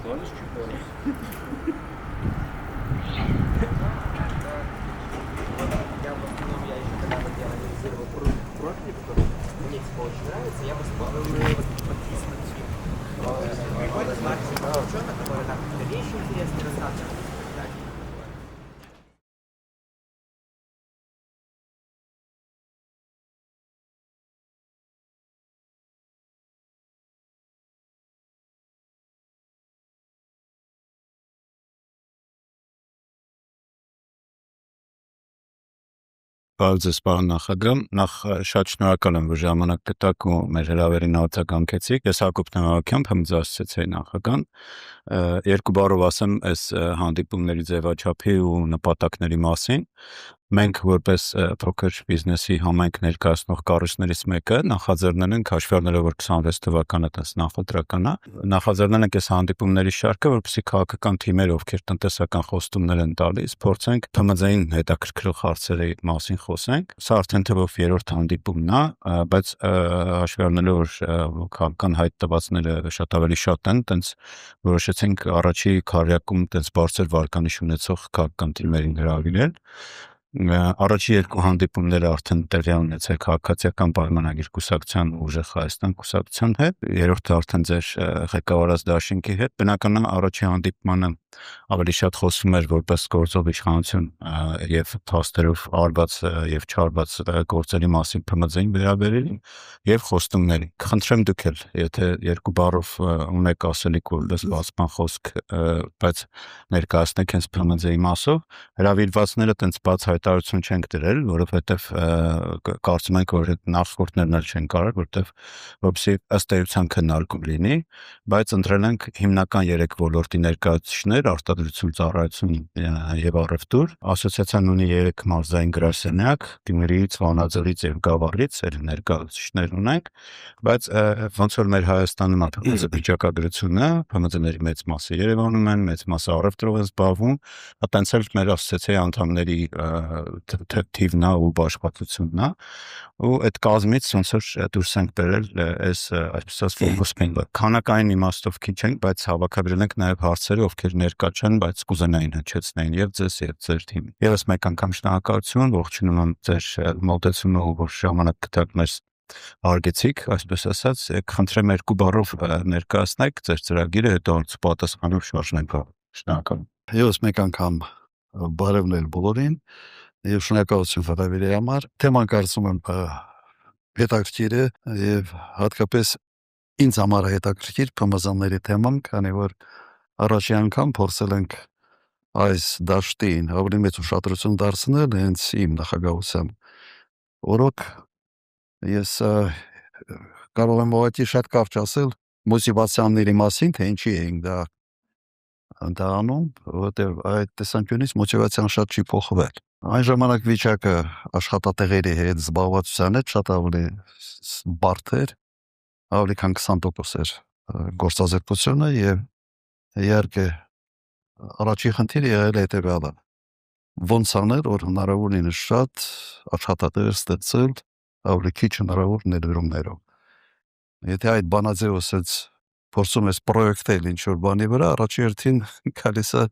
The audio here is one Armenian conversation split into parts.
Bonus чи бонус? Я в основном, я еще когда вот я анализировал профили, которые мне типа очень нравятся, я в основном подписан прикольно с маркетингом ученых, которые там какие-то вещи интересные рассказывают. Բարձր սպառ նախագահ, նախ շատ շնորհակալ եմ, որ ժամանակ գտաք ու մեր հրավերին արձագանքեցիք։ Ես Հակոբ Նամակյան, ՀՄԶԱՍՑ-ի նախագահ։ Երկու բառով ասեմ այս հանդիպումների ձևաչափի ու նպատակների մասին։ Մենք որպես փոքր բիզնեսի համայնք ներկայացնող կառույցներից մեկը նախաձեռնել ենք հաշվի առնելով, որ 26 թվականը տես նախընտրական է, նախաձեռնել ենք այս հանդիպումների շարքը, որպեսզի քաղաքական թիմերը, ովքեր տնտեսական խոստումներ են տալիս, փորձենք ՀՄԶ-ին հետաքրքրող հարցերի մասին խոսենք։ Սա արդեն թվով 3-րդ հանդիպումն է, բայց հաշվի առնելով, որ քաղաքական հայտ տվածները շատ ավելի շատ են, տենց որոշեցինք առաջի քառյակում տենց բարձր վարկանիշ ունեցող քաղաքական թիմերին հրավիրել։ Առաջի երկու հանդիպումները արդեն տեղի ունեցել քաղաքացիական պայմանագիր կուսակցության ու Ուժեղ Հայաստան կուսակցության հետ, երրորդը արդեն ձեր ղեկավարած դաշինքի հետ։ Բնականաբար առաջի հանդիպմանը ավելի շատ խոսվում էր որպես գործող իշխանություն եւ փաստերով արված եւ չարված գործերի մասին ՓՄԶ-ին վերաբերել եւ խոստումների։ Խնդրեմ դուք էլ, եթե երկու բառով ունեք ասելիք ու լսվածման խոսք, բայց ներկայացնեք հենց ՓՄԶ-ի մասով, հրավիրվածները տենց բաց հայտարարություն չենք դրել, որովհետեւ կարծում ենք, որ նախորդներն էլ չեն կարող, որովհետեւ որպեսզի ըստ էության քննարկում լինի, բայց ընտրել ենք հիմնական 3 ոլորտի ներկայացուցիչներ, արտադրություն, ծառայություն եւ առևտուր։ Ասոցիացիան ունի 3 մարզային գրասենյակ, Գյումրիից, Վանաձորից եւ Գավառից ներկայացուցիչներ ունենք, բայց ոնց որ մեր Հայաստանում ԱՓՄԶ վիճակագրությունը, ՓՄԶ-ների մեծ մասը Երևանում են, մեծ մասը առևտրով են զբաղվում, այտենց էլ մեր ասոցիացիայի անդամների թիվն է ու բաշխվածությունն է, ու այդ կազմից ոնց որ դուրս ենք բերել այս այսպես ֆոկուս պինգը։ Քանակային իմաստով քիչ ենք, բայց հավաքագրել ենք նաև հարցերը, ովքեր ներկա չեն, բայց կուզենային հնչեցնեին եւ ձեզ եւ ձեր թիմին։ Եվս մեկ անգամ շնորհակալություն, ողջունում եմ ձեր մոտեցումը, որ ժամանակ գտաք մեզ արգեցիք, այսպես ասած, խնդրեմ երկու բառով ներկայացնեք ձեր ծրագիրը, հետո պատասխանով շարժենք։ Շնորհակալ։ Եվս մեկ անգամ բարևներ բոլորին եւ շնորհակալություն հրավերի համար։ Թեման կարծում եմ հետաքրքիր է եւ հատկապես ինձ համար հետաքրքիր ՓՄԶ-ների թեման, քանի որ առաջի անգամ փորձել ենք այս դաշտին ավելի մեծ ուշադրություն դարձնել հենց իմ նախագահությամբ, որոք ես կարող եմ ուղղակի շատ կարճ ասել մոտիվացիաների մասին, թե ինչի ենք դա անում, որտեղ այդ տեսանկյունից մոտիվացիան շատ չի փոխվել։ Այն ժամանակ վիճակը աշխատատեղերի հետ զբաղվածության հետ շատ ավելի բարդ էր, ավելի քան 20% էր գործազրկությունը եւ իհարկե առաջի խնդիրը եղել է հետեւյալը. ոնց անել, որ հնարավորինս շատ աշխատատեղեր ստեղծել ավելի քիչ հնարավոր ներդրումներով։ Եթե այդ բանաձևը ասած փորձում ես պրոյեկտել ինչ-որ բանի վրա, առաջի հերթին գալիս է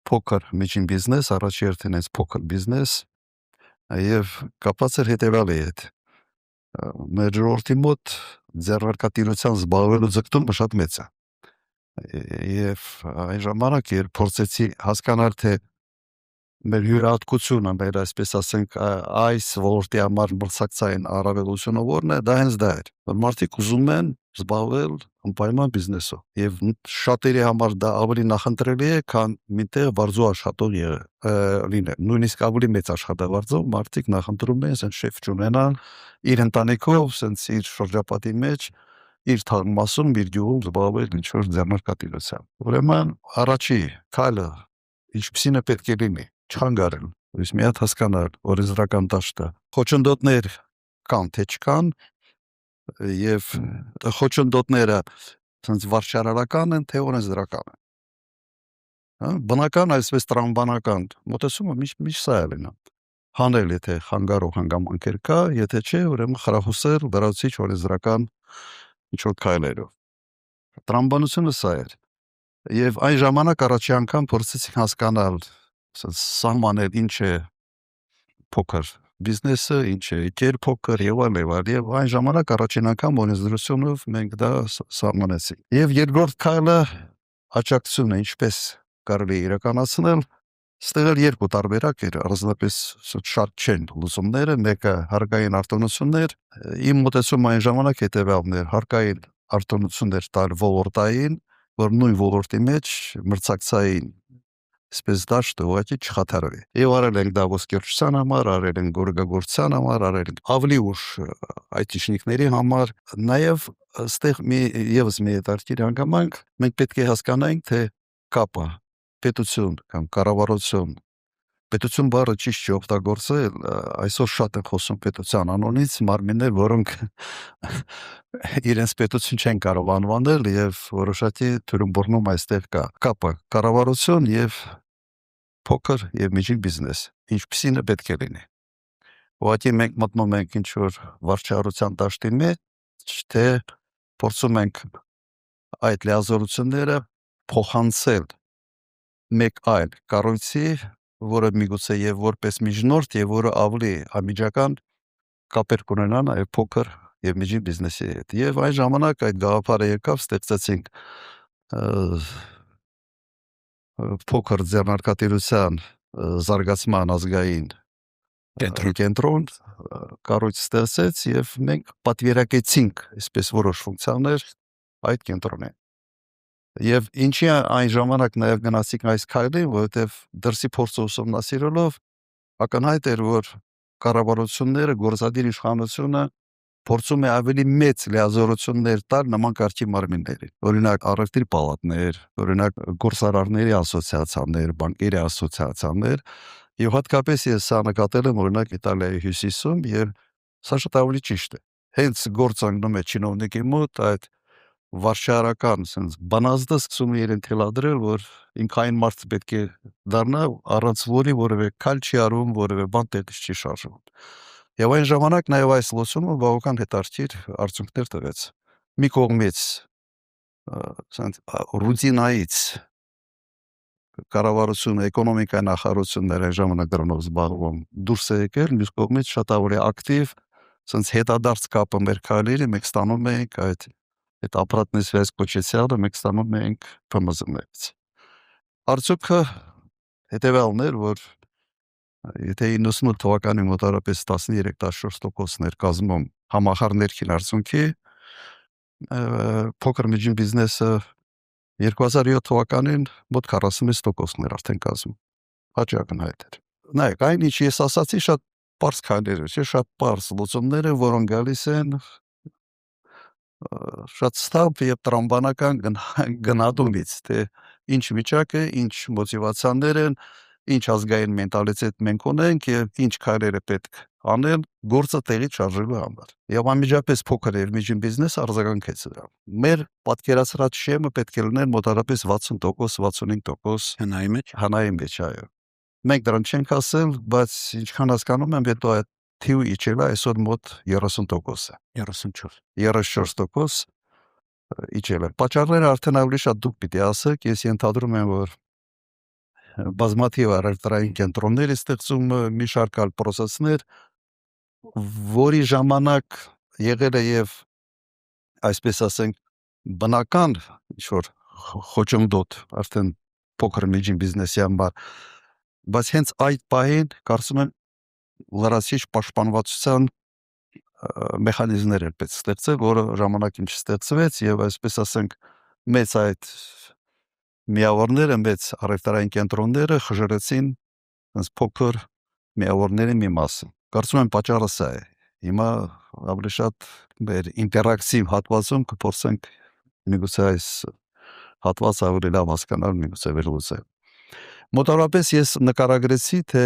փոքր միջին բիզնես, առաջի հերթին այս փոքր բիզնես եւ կապված էր հետեւյալի հետ։ Մեր ժողովրդի մոտ ձեռնարկատիրությամբ զբաղվելու ձգտումը շատ մեծ է։ Եվ այն ժամանակ, երբ փորձեցի հասկանալ, թե մեր յուրահատկությունը, մեր այսպես ասենք, այս ոլորտի համար մրցակցային առավելությունը որն է, դա հենց դա էր, որ մարդիկ ուզում են զբաղվել անպայման բիզնեսով եւ շատերի համար դա ավելի նախընտրելի է, քան միտեղ վարձու աշխատող լինել։ Նույնիսկ ավելի մեծ աշխատավարձով մարդիկ նախընտրում են ասեն շեֆ չունենալ իր ընտանիքով, ասենց իր շրջապատի մեջ իր թաղմասում իր գյուղում զբաղվել ինչ-որ ձեռնարկատիրությամբ։ Ուրեմն առաջի քայլը ինչպիսին է պետք է լինի, չհանգարել, ուրիշ մի հատ հասկանալ օրենսդրական դաշտը, խոչընդոտներ կան թե չկան, եւ խոչընդոտները ասենց վարչարարական են թե օրենսդրական են։ Բնական այսպես տրամաբանական մոտեցումը միշտ սա է լինում։ Հանել, եթե խանգարող հանգամանքեր կա, եթե չէ, ուրեմն խրախուսել լրացուցիչ օրենսդրական ինչ-որ քայլերով։ Տրամաբանությունը սա էր։ Եվ այն ժամանակ առաջի անգամ փորձեցինք հասկանալ, սահմանել ինչ է փոքր բիզնեսը, ինչ է եկել փոքր եւ այլ եւ այլ, եւ այն ժամանակ առաջին անգամ օրենսդրությունով մենք դա սահմանեցինք։ Եվ երկրորդ քայլը աջակցությունն է, ինչպես կարելի է իրականացնել։ Ստեղ էլ երկու տարբերակ էր, առանձնապես շատ չեն լուծումները, մեկը հարկային արտոնություններ, իմ մտածումը այն ժամանակ հետեւյալն էր, հարկային արտոնություններ տալ ոլորտային, որ նույն ոլորտի մեջ մրցակցային այսպես դաշտը ուղղակի չխաթարվի։ Եվ արել ենք դա ոսկերչության համար, արել ենք գորգագործության համար, արել ենք ավելի ուշ այթիշնիկների համար, նաև այստեղ եւս մի հետաքրքիր հանգամանք, մենք պետք է հասկանանք, թե կապը պետություն կամ կառավարություն պետություն բառը ճիշտ չի օգտագործել, այսօր շատ են խոսում պետության անունից, մարմիններ, որոնք իրենց պետություն չեն կարող անվանել եւ որոշակի թյուրըմբռնում այստեղ կա։ Կապը կառավարություն եւ փոքր եւ միջին բիզնես, ինչպիսին է պետք է լինի։ Ուղղակի մենք մտնում ենք ինչ որ վարչարության դաշտի մեջ, թե փորձում ենք այդ լիազորությունները փոխանցել մեկ այլ կառույցի, որը միգուցե եւ որպես միջնորդ եւ որը ավելի անմիջական կապեր կունենա նաեւ փոքր եւ միջին բիզնեսի հետ։ Եվ այն ժամանակ այդ գաղափարը եկավ, ստեղծեցինք փոքր ձեռնարկատիրության զարգացման ազգային կենտրոն կառույց ստեղծեց եւ մենք պատվիրակեցինք այսպես որոշ ֆունկցիաներ այդ կենտրոնին։ Եվ ինչի այն ժամանակ նաև գնացինք այս քայլին, որովհետև դրսի փորձը ուսումնասիրելով ակնհայտ էր, որ կառավարությունները, գործադիր իշխանությունը փորձում է ավելի մեծ լիազորություններ տալ նման կարգի մարմիններին։ Օրինակ առևտրի պալատներ, օրինակ գործարարների ասոցիացիաներ, բանկերի ասոցիացիաներ, եւ հատկապես ես սա նկատել եմ օրինակ Իտալիայի հյուսիսում, եւ սա շատ ավելի ճիշտ է։ Հենց գործընկնում է չինովնիկի մոտ այդ վարչարական sense բանազդը սկսում է իրեն թելադրել, որ ինքային մարդ պետք է դառնա, առանց որի որևէ քայլ չի արվում, որևէ բան տեղից չի շարժվում։ Եվ այն ժամանակ նաև այս լուսումը բավական հետաքրքիր արդյունքներ տվեց։ Մի կողմից ռուտինայից կառավարությունը, էկոնոմիկայի նախարարությունները այն ժամանակ դրանով զբաղվում դուրս է եկել, մյուս կողմից շատ ավելի ակտիվ, sense հետադարձ կապը մեր քայլերը մենք ստանում ենք այդ ապրանքների связь կոչեցյալը մենք ստանում ենք ՓՄԶՄ-ից։ Արդյունքը հետևյալն էր, որ եթե 98 թվականի մոտավորապես 13-14% էր կազմում համախառն ներքին արդյունքի, փոքր միջին բիզնեսը 2007 թվականին մոտ 46% էր արդեն կազմում։ Հաջողական էր։ Նայեք, այն ինչ ես ասացի, շատ պարզ քայլեր էր, շատ պարզ լուծումներ են, որոնք գալիս են շատ ստապ եւ տրամբանական գնահատումից, թե ինչ վիճակ է, ինչ մոտիվացիաներ են, ինչ ազգային մենտալիտետ մենք ունենք եւ ինչ քայլեր է պետք անել գործը տեղի շարժելու համար։ Եվ անմիջապես փոքր եւ միջին բիզնեսը արձագանքեց դրան։ Մեր պատկերացրած շեմը պետք է լիներ մոտավորապես 60%, 65% հանայի մեջ, այո։ Մենք դրան չենք ասել, բայց ինչքան հասկանում եմ, հետո այդ թիվը իջել է այսօր մոտ 30%-ը։ 34% իջել է։ Պատճառները արդեն ավելի շատ դուք պիտի ասեք, ես ենթադրում եմ, որ բազմաթիվ առևտրային կենտրոններ է ստեղծում, մի շարք այլ process-ներ, որի ժամանակ եղել է եւ այսպես ասենք բնական ինչ-որ խոչընդոտ արդեն փոքր միջին բիզնեսի համար, բայց հենց այդ պահին կարծում եմ լրացիչ պաշտպանվածության մեխանիզմներ էր պետք ստեղծել, որը ժամանակին չստեղծվեց եւ այսպես ասենք մեծ այդ միավորները, մեծ առևտրային կենտրոնները խժռեցին այնպես փոքր միավորների մի մասը։ Կարծում եմ պատճառը սա է։ Հիմա ավելի շատ մեր ինտերակտիվ հատվածում կփորձենք միգուցե այս հատվածը ավելի լավ հասկանալ, միգուցե վերլուծել։ Մոտավորապես ես նկարագրեցի, թե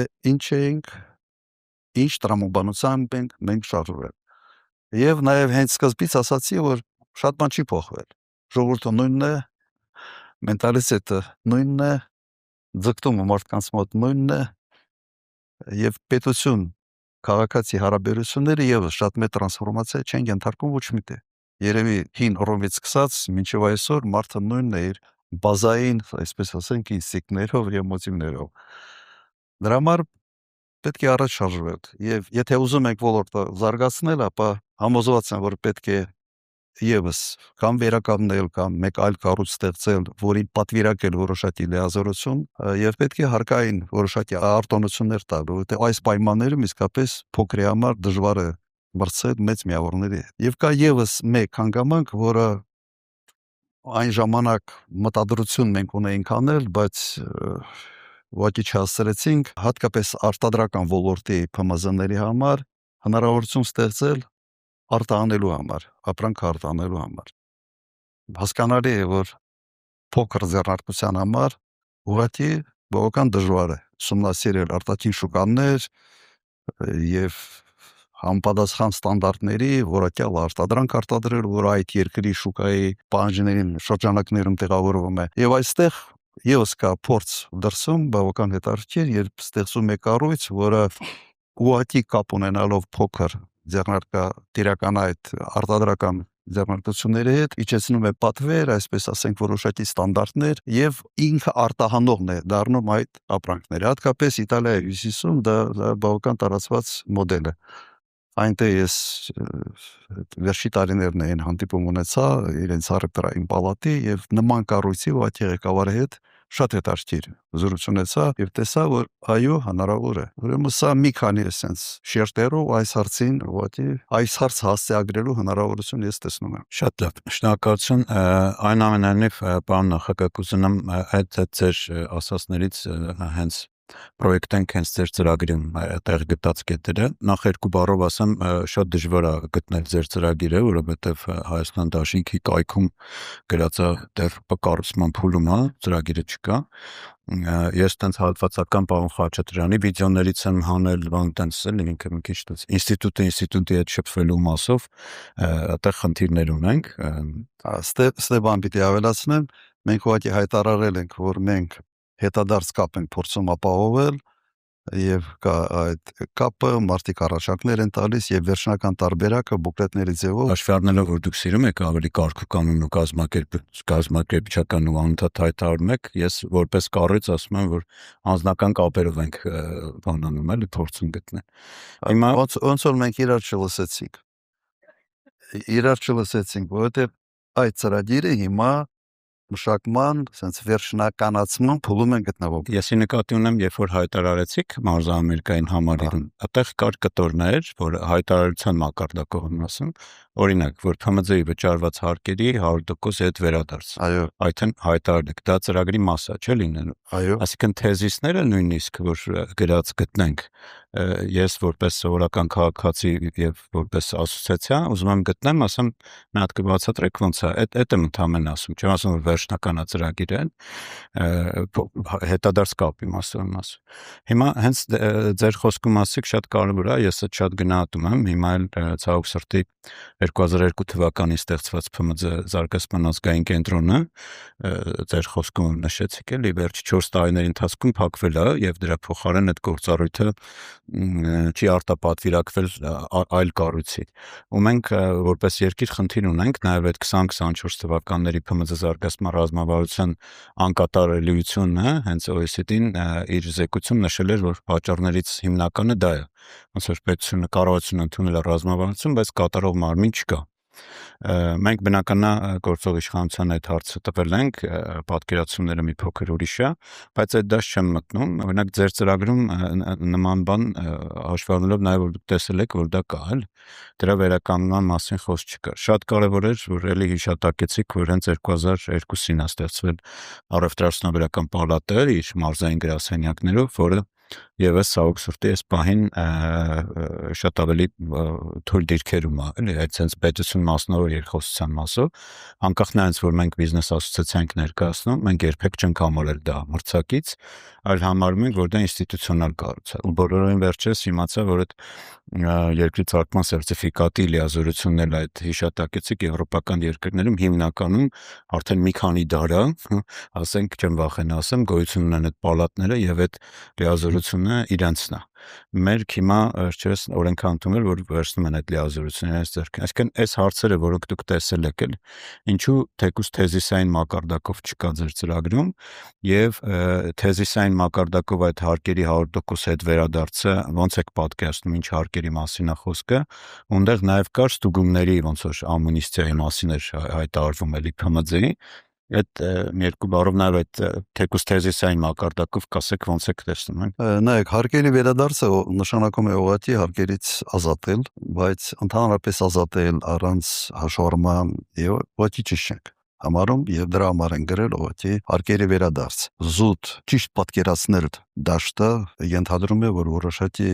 ինչ տրամաբանությամբ մենք շարժվել։ Եվ նաև հենց սկզբից ասացի, որ շատ բան չի փոխվել։ Ժողովուրդը նույնն է, մենտալիտետը նույնն է, ձգտումը մարդկանց մոտ նույնն է, եւ պետություն քաղաքացի հարաբերությունները եւս շատ մեծ տրանսֆորմացիա չեն ենթարկում ոչ միտեղ։ Երևի հին Ռոմից սկսած մինչև այսօր մարդը նույնն է իր բազային, այսպես ասենք, ինստինկտներով եւ էմոցիաներով։ Դրա համար պետք է առաջ շարժվել եւ եթե ուզում ենք ոլորտը զարգացնել, ապա համոզված եմ, որ պետք է եւս կամ վերականգնել կամ մեկ այլ կառույց ստեղծել, որին պատվիրակել որոշակի լիազորություն եւ պետք է հարկային որոշակի արտոնություններ տալ, որովհետեւ այս պայմաններում իսկապես փոքրի համար դժվար է մրցել մեծ միավորների հետ։ Եվ կա եւս մեկ հանգամանք, որը այն ժամանակ մտադրություն մենք ունեինք անել, բայց ուղղակի չհասցրեցինք, հատկապես արտադրական ոլորտի ՓՄԶ-ների համար հնարավորություն ստեղծել արտահանելու համար, ապրանք արտահանելու համար։ Հասկանալի է, որ փոքր ձեռնարկության համար ուղղակի բավական դժվար է ուսումնասիրել արտաքին շուկաներ եւ համապատասխան ստանդարտների որակյալ արտադրանք արտադրել, որ այդ երկրի շուկայի պահանջներին շրջանակներում տեղավորվում է։ Եվ այստեղ եւս կա փորձ դրսում բավական հետաքրքիր, երբ ստեղծում է կառույց, որը ուղղակի կապ ունենալով փոքր ձեռնարկատիրական այդ արտադրական ձեռնարկությունների հետ իջեցնում է պատվեր, այսպես ասենք, որոշակի ստանդարտներ եւ ինքը արտահանողն է դառնում այդ ապրանքները։ Հատկապես Իտալիայի հյուսիսում դա բավական տարածված մոդել է։ Այնտեղ ես վերջի տարիներն էին հանդիպում ունեցա իրենց առևտրային պալատի եւ նման կառույցի ուղղակի ղեկավարի հետ շատ հետաքրքիր զրույց ունեցա եւ տեսա, որ այո, հնարավոր է։ Ուրեմն սա մի քանի էսենց շերտերով այս հարցին ուղղակի այս հարց հասցեագրելու հնարավորություն ես տեսնում եմ։ Շատ լավ, շնորհակալություն։ Այնուամենայնիվ, պարոն նախագահ, կուզենամ այդ ձեր ասածներից հենց պրոյեկտենք հենց ձեր ծրագրում տեղ գտած կետերը։ Նախ երկու բառով ասեմ, շատ դժվար է գտնել ձեր ծրագիրը, որովհետև Հայաստան դաշինքի կայքում գրածա դեռ կառուցման փուլում է, ծրագիրը չկա։ Ես տենց հատվածական պարոն Խաչատրյանի վիդեոներից եմ հանել, բան տենց էլի ինքը մի քիչ տենց ինստիտուտի հետ շփվելու մասով այդտեղ խնդիրներ ունենք։ Ստեփան պիտի ավելացնեմ, մենք ուղղակի հայտարարել ենք, որ մենք հետադարձ կապ ենք փորձում ապահովել եւ կա այդ կապը, մարդիկ առաջարկներ են տալիս եւ վերջնական տարբերակը բուկլետների ձևով հաշվի առնելով, որ դուք սիրում եք ավելի կարգուկանոն ու կազմակերպչական ու անընդհատ հայտարարում եք, ես որպես կառույց ասում եմ, որ անձնական կապերով ենք բանանում էլի փորձում գտնել։ Հիմա ոնց որ մենք իրար չլսեցինք, որովհետեւ այդ ծրագիրը հիմա մշակման, sense վերջնականացման փուլում են գտնվում։ Եսի նկատի ունեմ, երբ որ հայտարարեցիք մարզահամերգային համալիրում, այդտեղ կար կտորներ, որ հայտարարության մակարդակով եմ ասում, օրինակ, որ ՓՄԶ-ի վճարված հարկերի 100% հետ վերադարձ։ Այո, Այդեն հայտարարեք, դա ծրագրի մասա չէ լինելու։ այո, Այսինքն թեզիսները նույնիսկ որ գրած գտնենք, ես որպես սովորական քաղաքացի եւ որպես ասոցիացիա ուզում եմ գտնեմ, ասեմ, մի հատ կբացատրեք ոնց է, այդ եմ ընդհանրապես ասում, չեմ ասում որ վերջնական ծրագիր է, հետադարձ կապի մասով եմ ասում։ Հիմա հենց ձեր խոսքում ասիք շատ կարևոր է, ես այդ շատ գնահատում եմ, հիմա էլ ցավոք սրտի 2002 թվականին ստեղծված ՓՄԶ զարգացման ազգային կենտրոնը ձեր խոսքում նշեցիք էլի վերջի 4 տարիների ընթացքում փակվել է եւ դրա փոխարեն այդ գործառույթը չի արտապատվիրակվել այլ կառույցի։ Ու մենք որպես երկիր խնդիր ունենք նաեւ այդ 20-24 թվականների ՓՄԶ զարգացման ռազմավարության անկատարելիությունը, հենց OECD-ն իր զեկույցում նշել էր, որ պատճառներից հիմնականը դա է։ Ոնց որ պետությունը կառավարությունը ընդունել է ռազմավարություն, բայց կատարող մարմին չկա։ Մենք բնականաբար գործող իշխանության այդ հարցը տվել ենք, պատկերացումները մի փոքր ուրիշ է, բայց այդ դաշ չեմ մտնում, օրինակ ձեր ծրագրում նման բան հաշվի առնելով նաև որ դուք տեսել եք, որ դա կա, էլ դրա վերականգնման մասին խոսք չկա։ Շատ կարևոր էր, որ էլի հիշատակեցիք, որ հենց 2002-ին է ստեղծվել առևտրաարդյունաբերական պալատը իր մարզային գրասենյակներով, որը Եվս ցավոք սրտի այս պահին շատ ավելի թույլ դիրքերում է, էլի այդ sense պետություն մասնավոր երկխոսության մասով, անկախ նրանից որ մենք բիզնես ասոցիացիա ենք ներկայացնում, մենք երբեք չենք համարել դա մրցակից, այլ համարում ենք որ դա ինստիտուցիոնալ կառույց է։ Ու բոլորովին վերջերս իմացա, որ այդ երկրի ցարկման սերտիֆիկատի լիազորությունն էլ այդ հիշատակեցիք եվրոպական երկրներում հիմնականում արդեն մի քանի դար է, ասենք չեմ վախենա ասեմ, գոյություն ունեն այդ պալատները եւ այդ լիազորությունը իրանցն է։ մեր հիմա չես օրենքը ընդունել, որ վերցնում են այդ լիազորությունները այս ձեռքին։ Այսինքն այս հարցերը, որոնք դուք տեսել եք, ինչու թեկուզ թեզիսային մակարդակով չկա ձեր ծրագրում եւ թեզիսային մակարդակով այդ հարկերի 100% հետ վերադարձը ոնց եք պատկերացնում, ինչ հարկերի մասին է խոսքը, ունտեղ նաեւ կար ստուգումների ոնց որ ամունիստիայի մասին էր հայտարարվում էլի ՓՄԶ-ի, այդ երկու բառով նաեւ այդ թեկուզ թեզիսային մակարդակով կասեք ոնց եք տեսնում։ Նայեք, հարկերի վերադարձը նշանակում է ուղղակի հարկերից ազատել, բայց ընդհանրապես ազատել առանց հաշվառման եւ ուղղակի ճիշտ չենք համարում եւ դրա համար են գրել ուղղակի հարկերի վերադարձ։ Զուտ ճիշտ պատկերացնել դաշտը ենթադրում է, որ որոշակի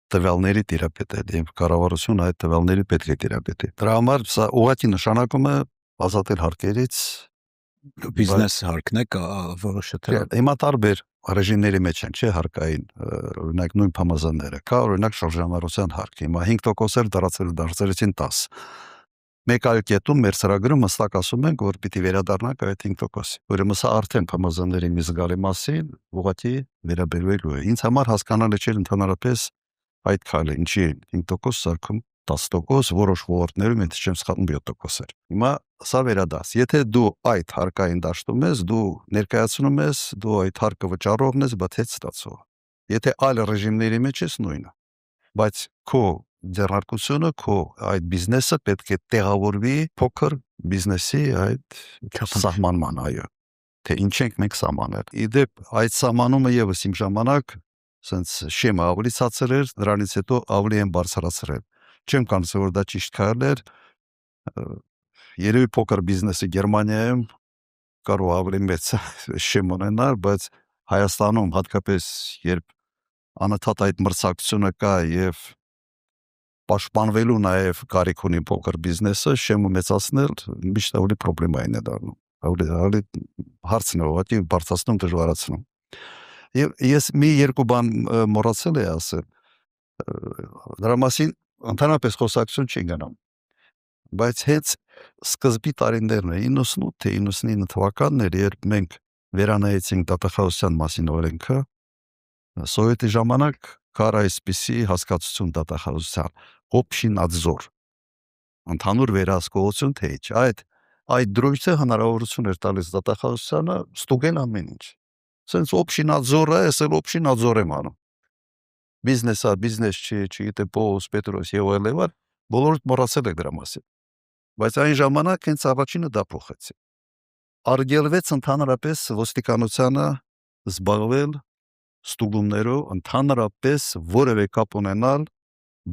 տվյալների տիրապետել եւ կառավարությունը այդ տվյալների պետք է տիրապետի։ Դրա համար սա ուղղակի նշանակում է ազատել հարկերից բիզնես հարկն է որոշը թե հիմա տարբեր ռեժիմների մեջ են, չէ, հարկային, օրինակ նույն ՓՄԶ-ները, կա օրինակ շրջանառության հարկ, հիմա 5% դարձրեցին 10։ Մեկ այլ կետում մեր ծրագրում հստակ ասում ենք, որ պիտի վերադառնանք այդ 5%-ի։ Ուրեմն սա արդեն ՓՄԶ-ների մի զգալի մասին ուղղակի վերաբերվելու է։ Ինձ համար հասկանալի չէ ընդհանրապես այդ քայլը, ինչի 5% սարքում 10%, որոշ ոլորտներում եթե չեմ սխալվում 7% էր։ Հիմա սա վերադարձ։ Եթե դու այդ հարկային դաշտում ես, դու ներկայացնում ես, դու այդ հարկը վճարողն ես, բայց հետ ստացող։ Եթե այլ ռեժիմների մեջ ես նույնը։ Բայց քո ձեռնարկությունը, քո այդ բիզնեսը պետք է տեղավորվի փոքր բիզնեսի այդ սահմանման, այո։ Թե ինչ ենք մենք սահմանել։ Իդեպ այդ սահմանումը եւս իմ ժամանակ սենց շեմը ավելի ցածր էր, դրանից հետո ավելի են բարձրացրել։ Չեմ կարծում որ դա ճիշտ քայլ էր։ Երևի փոքր բիզնեսը Գերմանիայում կարող ավելի մեծ շեմ ունենալ, բայց Հայաստանում հատկապես երբ անընդհատ այդ մրցակցությունը կա եւ պաշտպանվելու նաեւ կարիք ունի փոքր բիզնեսը, շեմը մեծացնել միշտ ավելի պրոբլեմային է դառնում։ Ավելի հարցն է ուղղակի բարձրացնում, դժվարացնում։ Եվ ես մի երկու բան մոռացել եմ ասել։ Դրա մասին ընդհանրապես խոսակցություն չի գնում։ Բայց հենց սկզբի տարիներն է 98 թե 99 թվականներ, երբ մենք վերանայեցինք դատախազության մասին օրենքը, սովետի ժամանակ կար այսպիսի հասկացություն դատախազության общий надзор, ընդհանուր վերահսկողություն թե ինչ։ Այդ դրույթը հնարավորություն էր տալիս դատախազությանը ստուգել ամեն ինչ։ Սենց общий надзор է, ասել общий надзор եմ անում։ Բիզնեսը, բիզնես չի, չգիտե Պողոս, Պետրոս եւ այլն, բոլորը մոռացել եք դրա մասին։ Բայց այն ժամանակ հենց առաջինը դա փոխեց։ Արգելվեց ընդհանրապես ոստիկանությանը զբաղվել ստուգումներով, ընդհանրապես որևէ կապ ունենալ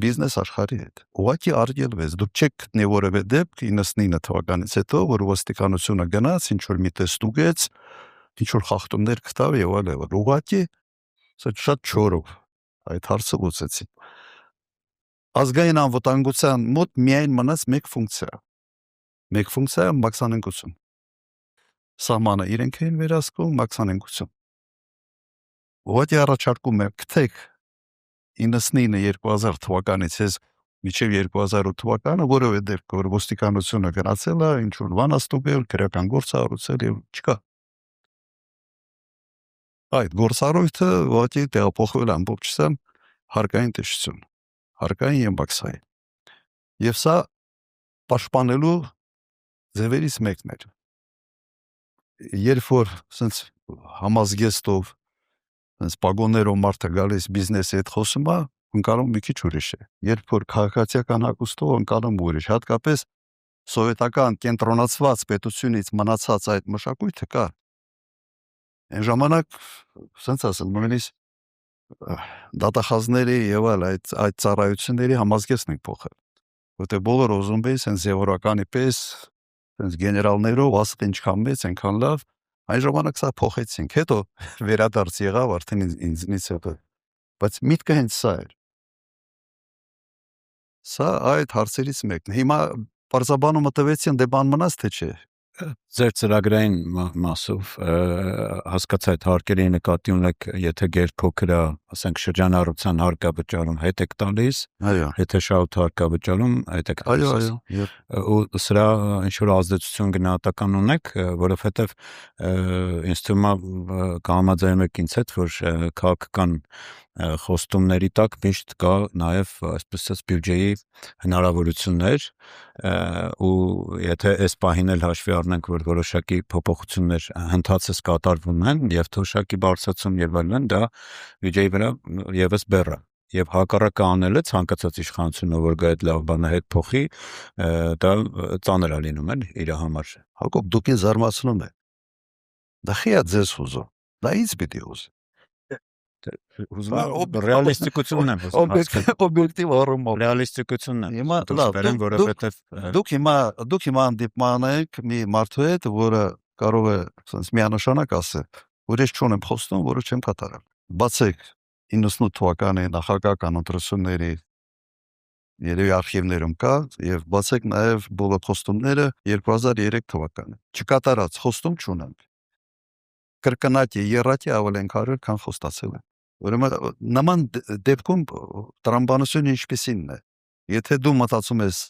բիզնես աշխարհի հետ։ Ուղղակի արգելվեց։ Դուք չեք գտնի որևէ դեպք 99 թվականից հետո, որ ոստիկանությունը գնաց, ինչ որ միտեղ ստուգեց, ինչ որ խախտումներ գտավ եւ այլն։ Ուղղակի սա շատ չորով այդ հարցը լուծեցին։ Ազգային անվտանգության մոտ միայն մնաց մեկ ֆունկցիա։ Մեկ ֆունկցիա մաքսանենգություն։ Սահմանը իրենք են վերահսկում մաքսանենգություն։ Ուղղակի առաջարկում եմ գտեք 99-2000 թվականից ես մինչև 2008 թվականը որևէ դեպք որ ոստիկանությունը գնացել է, ինչ որ բան ստուգել, քրեական գործառույթ եւ չկա։ Այդ գործառույթը ուղղակի տեղափոխվել ամբողջությամբ հարկային տեսչություն, հարկային եւ մաքսային։ Եվ սա պաշտպանելու ձևերից մեկն էր։ Երբ որ սենց համազգեստով, սենց պագոններով մարդը գալիս բիզնեսի հետ խոսում է, ընկալում մի քիչ ուրիշ է։ Երբ որ քաղաքացիական հագուստով ընկալում ուրիշ, հատկապես սովետական կենտրոնացված պետությունից մնացած այդ մշակույթը կա։ Այն ժամանակ սենց ասեմ, նույնիսկ դատախազների եւ այդ ծառայությունների համազգեստն են փոխել։ Որտեղ բոլորը ուզում էին սենց զինվորականի պես, սենց գեներալներով ասել ինչքան մեծ, այնքան լավ, այն ժամանակ սա փոխեցինք։ Հետո վերադարձ եղավ արդեն ինձնից հետո։ Բայց միտքը հենց սա էր։ Սա այդ հարցերից մեկն է։ Հիմա պարզաբանումը տվեցին, դե բան մնաց թե չէ։ Ձեր ծրագրային մասով հասկացա այդ հարկերի նկատի ունեք, եթե գերփոքր է, ասենք շրջանառության հարկա վճարում հետ եք տալիս, այո, եթե շահութ հարկա վճարում հետ եք տալիս։ այո, ու սրա ինչ որ ազդեցություն գնահատական ունեք, որովհետև ինձ թվում է կհամաձայնեք ինձ հետ, որ քաղաքական խոստումների տակ միշտ կա նաև այսպես ասած բյուջեի հնարավորություններ ու եթե այս պահին էլ հաշվի առնենք, որ որոշակի փոփոխություններ հնդածս կատարվում են եւ թոշակի բարձրացում եւ այլն, դա բյուջեի վրա եւս բեռ է։ Եվ հակառակը անելը ցանկացած իշխանությունը, որ գա այդ լավ բանը հետ փոխի, դա ծանր է լինում էլ իր համար։ Հակոբ դուք ինձ զարմացնում եք։ Դա խիա ձեզ ուզում։ Դա ինձ պիտի ուզի։ Ռեալիստիկությունն է, օբյեկտիվ առումով։ Ռեալիստիկությունն է։ Հիմա լավ, դուք հիմա հանդիպման եք մի մարդու հետ, որը կարող է ասես միանշանակ ասել, որ ես չունեմ խոստում, որը չեմ կատարել։ Բացեք 98 թվականի նախագահական ընտրությունների երևի արխիվներում կա եւ բացեք նաեւ բոլոր խոստումները 2003 թվականի։ Չկատարած խոստում չունենք։ Կրկնակի երրակի ավելի են կարել, քան խոստացել են։ Ուրեմն նման դեպքում տրամաբանությունը ինչպեսին է։ Եթե դու մտածում ես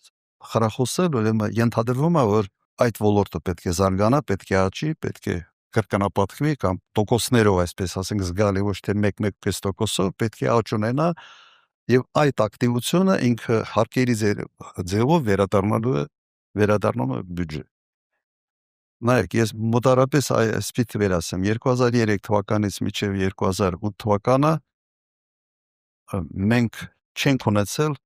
խրախուսել, ուրեմն ենթադրվում է, որ այդ ոլորտը պետք է զարգանա, պետք է աճի, պետք է կրկնապատկվի կամ տոկոսներով, այսպես ասենք, զգալի ոչ թե 1-1% պետք է աճ ունենա եւ այդ ակտիվությունը ինքը հարկերի ձևով վերադառնում է բյուջե։ Նայեք, ես մոտարապես այսպես վերասեմ 2003 թվականից մինչև 2008 թվականը մենք չենք ունեցել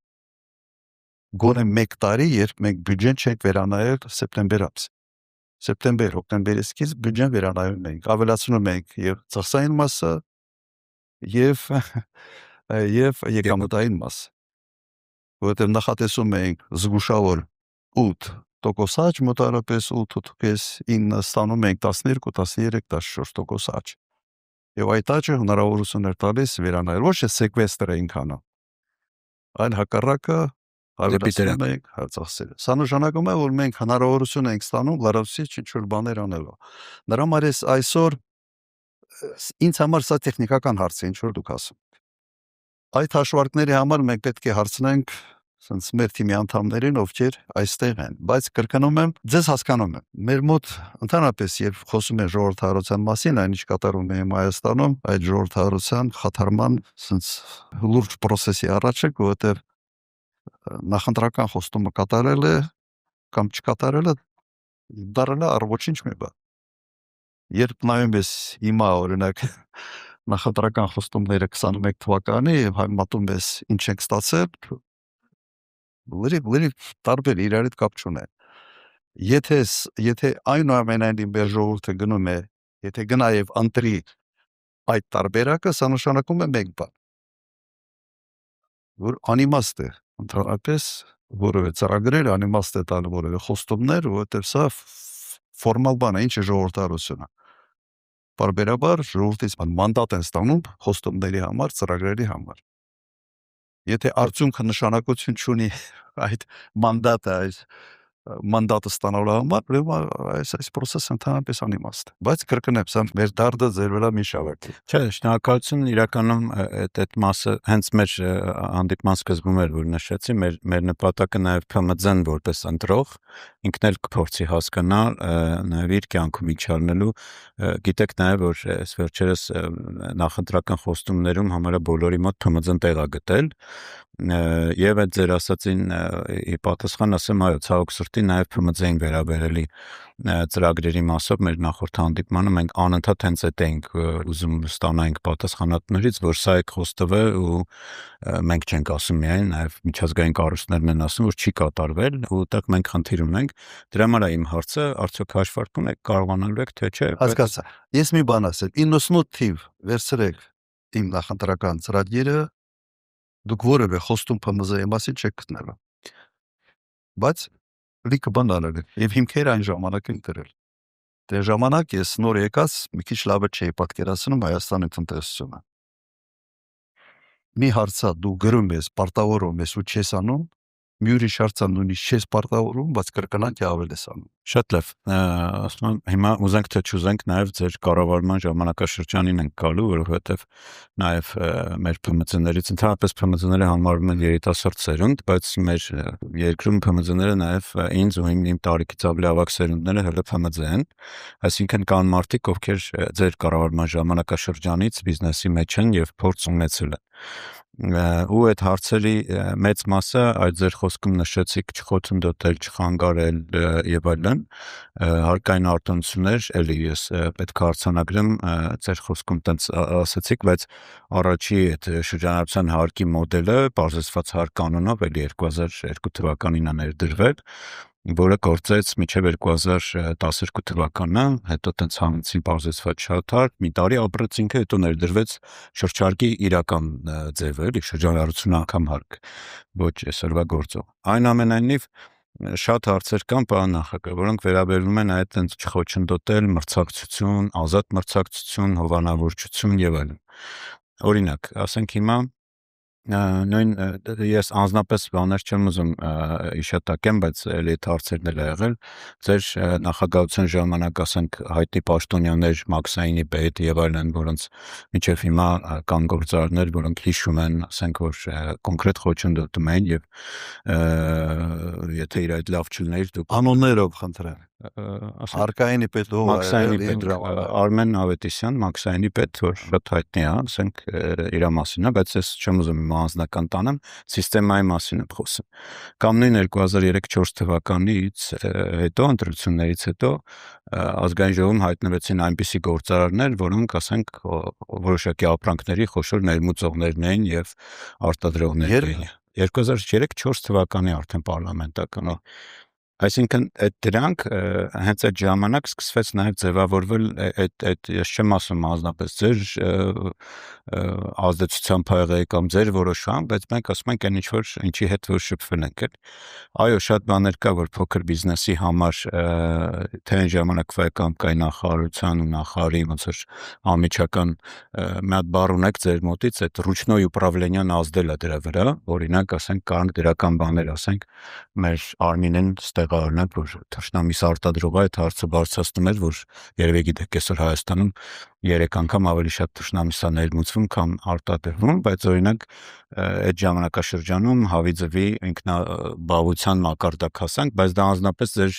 գոնե 1 տարի, երբ մենք բյուջեն չենք վերանայել սեպտեմբեր ամսին։ Սեպտեմբեր, հոկտեմբերի սկիզբ բյուջեն վերանայում ենք, ավելացնում ենք եւ ծախսային մասը եւ եկամտային մասը։ Որովհետեւ նախատեսում ենք զգուշավոր 8% աճ, մոտարապես 8.9 ստանում ենք 12-13-14% աճ։ Եվ այդ աճը հնարավորություն էր տալիս վերանայել ոչ թե սեկվեստր էինք անում, այլ հակառակը ավելացնում ենք ծախսերը։ Սա նշանակում է, որ մենք հնարավորություն ենք ստանում լրացուցիչ ինչ-որ բաներ անելու։ Նրա համար այսօր ինձ համար սա տեխնիկական հարց է, ինչ որ դուք ասում եք։ Այդ հաշվարկների համար մենք պետք է հարցնենք ասենց մեր թիմի անդամներին, ովքեր այստեղ են, բայց կրկնում եմ, ձեզ հասկանում եմ։ Մեր մոտ ընդհանրապես երբ խոսում են ժողովրդավարության մասին, այն ինչ կատարվում է Հայաստանում, այդ ժողովրդավարության խաթարման ասենց լուրջ process-ի առաջ է, որովհետև նախընտրական խոստումը կատարել է կամ չկատարելը դառնա առողջինչ մի բան։ Երբ նայում ես հիմա օրինակ նախընտրական խոստումները 21 թվականի եւ համատում ես ինչ ենք ստացել, լրիվ տարբեր իրար հետ կապ չունեն։ Եթե այնուամենայնիվ մեր ժողովուրդը գնում է, եթե գնա եւ ընտրի այդ տարբերակը, սա նշանակում է մեկ բան, որ անիմաստ է ընդհանրապես որևէ ծրագրեր, անիմաստ է տալ որևէ խոստումներ, որովհետեւ սա ֆորմալ բան է, ինչ է ժողովրդարությունը։ Բարբերաբար ժողովրդից մանդատ են ստանում խոստումների համար, ծրագրերի համար։ Եթե արդյունքը նշանակություն չունի այդ մանդատը ստանալու համար, ուրեմն այս process-ը ընդհանրապես անիմաստ է։ Բայց կրկնեմ, սա մեր դարդը ձեր վրա մի շավակի։ Չէ, շնորհակալություն, իրականում այդ մասը հենց մեր հանդիպման սկզբում էր, որ նշեցի, մեր նպատակը նաև ՓՄԶ-ն որպես ընտրող ինքն էլ կփորձի հասկանալ, նաև իր կյանքում իջարնելու, գիտեք նաև, որ այս վերջերս նախընտրական խոստումներում համարյա բոլորի մոտ ՓՄԶ-ն տեղ է գտել, եւ այդ ձեր ասացին ի պատասխան ասեմ, այո, ցավոք սրտի նաև ՓՄԶ-ին վերաբերելի ծրագրերի մասով մեր նախորդ հանդիպմանը մենք անընդհատ հենց այդ էինք ուզում ստանայինք պատասխանատուներից, որ սա է խոստվել ու մենք չենք ասում միայն, նաև միջազգային կառույցներն են ասում, որ չի կատարվել ու այդտեղ մենք խնդիր ունենք։ Դրա համար է իմ հարցը, արդյոք հաշվարկում եք, կարողանալու եք թե չէ։ Հասկացա։ Ես մի բան ասեմ, 98 թիվ վերցրեք իմ նախընտրական ծրագիրը, դուք որևէ խոստում ՓՄԶ-ի մասին չեք գտնելու։ Բայց լիքը բան արել եք եւ հիմքեր այն ժամանակ են դրել։ Դե ժամանակ ես նոր եկած մի քիչ լավը չէի պատկերացնում Հայաստանի տնտեսությունը։ Մի հարցա դու գրում ես, պարտավորում ես ու չես անում, մի ուրիշ հարցա նույնիսկ չես պարտավորում, բայց կրկնակի ավել ես անում։ Շատ լավ։ Ասում եմ, հիմա ուզենք թե չուզենք նաև ձեր կառավարման ժամանակաշրջանին ենք գալու, որովհետև նաև մեր ՓՄԾ-ներից ընդհանրապես ՓՄԾ-ները համարվում են երիտասարդ սերունդ, բայց մեր երկրում ՓՄԾ-ները նաև ինձ ու իմ տարիքից ավելի ավագ սերունդները հələ ՓՄԾ են, այսինքն կան մարդիկ, ովքեր ձեր կառավարման ժամանակաշրջանից բիզնեսի մեջ են եւ փորձ ունեցել են։ Ու այդ հարցերի մեծ մասը այդ ձեր խոսքում նշեցիք չխոչընդոտել, չխանգարել եւ այլն, հարկային արտոնություններ, էլի ես պետք է արձանագրեմ, ձեր խոսքում տենց ասացիք, բայց առաջի այդ շրջանառության հարկի մոդելը բարձրացված հարկ կանոնով էլի 2002 թվականին է ներդրվել, որը գործեց մինչև 2012 թվականը, հետո տենց հանեցին բարձրացված շատ հարկ, մի տարի ապրեց ինքը, հետո ներդրվեց շրջարկի իրական ձևը, էլի շրջանառություն անգամ հարկ, ոչ այսօրվա գործով։ Այնուամենայնիվ շատ հարցեր կան, պարոն նախագահ, որոնք վերաբերում են այդ տենց չխոչընդոտել, մրցակցություն, ազատ մրցակցություն, հովանավորչություն եւ այլն։ Օրինակ, ասենք հիմա նույն ես անձնապես բաներ չեմ ուզում իշտակեմ, բայց էլի այդ հարցերն էլ ա եղել, ձեր նախագահության ժամանակ ասենք հայտնի պաշտոնյաներ Մաքսայինի պետ եւ այլն, որոնց մինչեւ հիմա կան գործարարներ, որոնք հիշում են, ասենք որ կոնկրետ խոչընդոտում են եւ եթե իր այդ լավ չլներ դուք Անոններով խնդրեմ։ Հարկայինի պետ ով Մաքսայինի պետ Արմեն Ավետիսյան, Մաքսայինի պետ, որ շատ հայտնի է, ասենք իր մասին է, բայց ես չեմ ուզում իմ անձնական տանեմ, սիստեմայի մասին եմ խոսում։ Կամ նույն 2003-4 թվականից հետո ընտրություններից հետո ազգային ժողովում հայտնվեցին այնպիսի գործարարներ, որոնք ասենք որոշակի ապրանքների խոշոր ներմուծողներն էին եւ արտադրողներ էին։ 2003-4 թվականի արդեն պարլամենտական Այսինքն այդ դրանք հենց այդ ժամանակ սկսվեց նաև ձևավորվել այդ ես չեմ ասում անձնապես ձեր ազդեցության փայղեի կամ ձեր որոշման, բայց մենք ասում ենք այն ինչի հետ որ շփվել ենք էլ։ Այո, շատ բաներ կա, որ փոքր բիզնեսի համար թե այն ժամանակվա էկոնոմիկայի նախարարության ու նախարարի ոնց որ անմիջական մի հատ բառ ունեք ձեր մոտից, այդ ռուչնոյ ուպրավլենյան ազդելը դրա վրա, օրինակ ասենք կան դրական բաներ, ասենք մեր Արմինեն օրինակ որ թշնամիս արտադրող այդ հարցը բարձրացնում էր, որ երևի գիտեք այսօր Հայաստանում 3 անգամ ավելի շատ թշնամիս է ներմուծվում, քան արտադրվում, բայց օրինակ այդ ժամանակաշրջանում հավիձվի ինքնաբավության մակարդակ հասանք, բայց դա անձնապես ձեր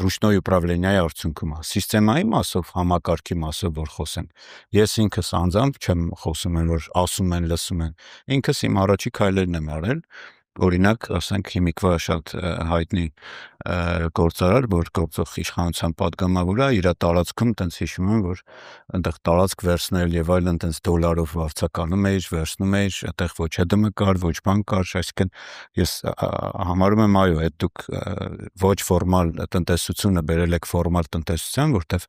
ռուչնոյ ուպրավլենիայի արդյունքում է։ Սիստեմայի մասով, համակարգի մասով որ խոսենք, ես ինքս անձամբ չեմ խոսում են, որ ասում են, լսում են, ինքս իմ առաջի քայլերն եմ արել Օրինակ, ասենք հիմիկվա շատ հայտնի գործարար, որ գործող իշխանության падգամավոր է, իր տարածքում տենց հիշում եմ, որ այնտեղ տարածք վերցնել եւ այլն տենց դոլարով վարձակալում էիր, վերցնում էիր, այդտեղ ոչ ՀԴՄ կար, ոչ բան կար, այսինքն ես համարում եմ, այո, այդ դուք ոչ ֆորմալ տնտեսությունը բերել եք ֆորմալ տնտեսության, որտեղ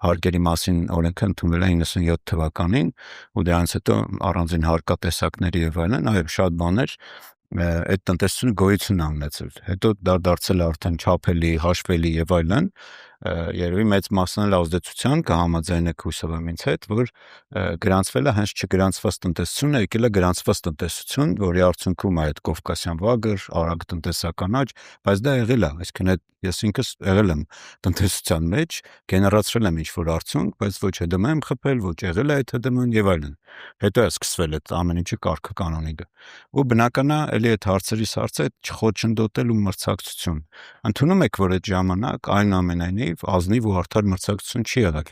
հարկերի մասին օրենքը ընդունվել է 97 թվականին, ու դրանից հետո առանձին հարկատեսակների եւ այլն, այո, շատ բաներ այդ տնտեսությունը գոյություն է ունեցել։ Հետո դա դարձել է արդեն չափելի, հաշվելի եւ այլն, երևի մեծ մասն էլ ազդեցության կհամաձայնեք հույսով եմ ինձ հետ, որ գրանցվել է հենց չգրանցված տնտեսությունը, եկել է գրանցված տնտեսություն, որի արդյունքում է այդ կովկասյան վագր, արագ տնտեսական աճ, բայց դա եղել է, այսինքն ես ինքս եղել եմ տնտեսության մեջ, գեներացրել եմ ինչ-որ արդյունք, բայց ոչ ՀԴՄ եմ խփել, ոչ եղել է այդ ՀԴՄ-ն եւ այլն։ Հետո է սկսվել այդ ամեն ինչը կարգը կանոնիկը։ Ու բնական է, էլի այդ հարցերից հարցը չխոչընդոտել ու մրցակցություն։ Ընդունում եք, որ այդ ժամանակ այնուամենայնիվ ազնիվ ու արդար մրցակցություն չի եղել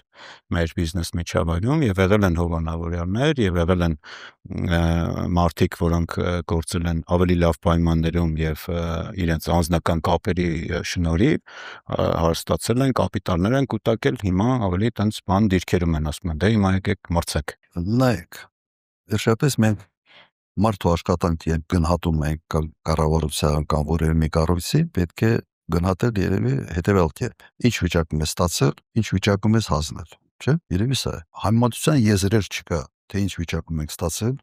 մեր բիզնես միջավայրում եւ եղել են հովանավորյալներ եւ եղել են մարդիկ, որոնք գործել են ավելի լավ պայմաններում եւ իրենց անձնական կապերի շնորհիվ հարստացել են, կապիտալներ են կուտակել, հիմա ավելի տենց բան դիրքերում են ասում են, դե հիմա եկեք մրցեք։ Նայեք, վերջապես մենք մարդու աշխատանք երբ գնահատում ենք կառավարության կամ որևէ մի կառույցի, պետք է գնահատել երևի հետևյալ կերպ. ինչ վիճակում է ստացել, ինչ վիճակում է հասնել, չէ՞։ Երևի սա է։ Համեմատության եզրեր չկա, թե ինչ վիճակում ենք ստացել։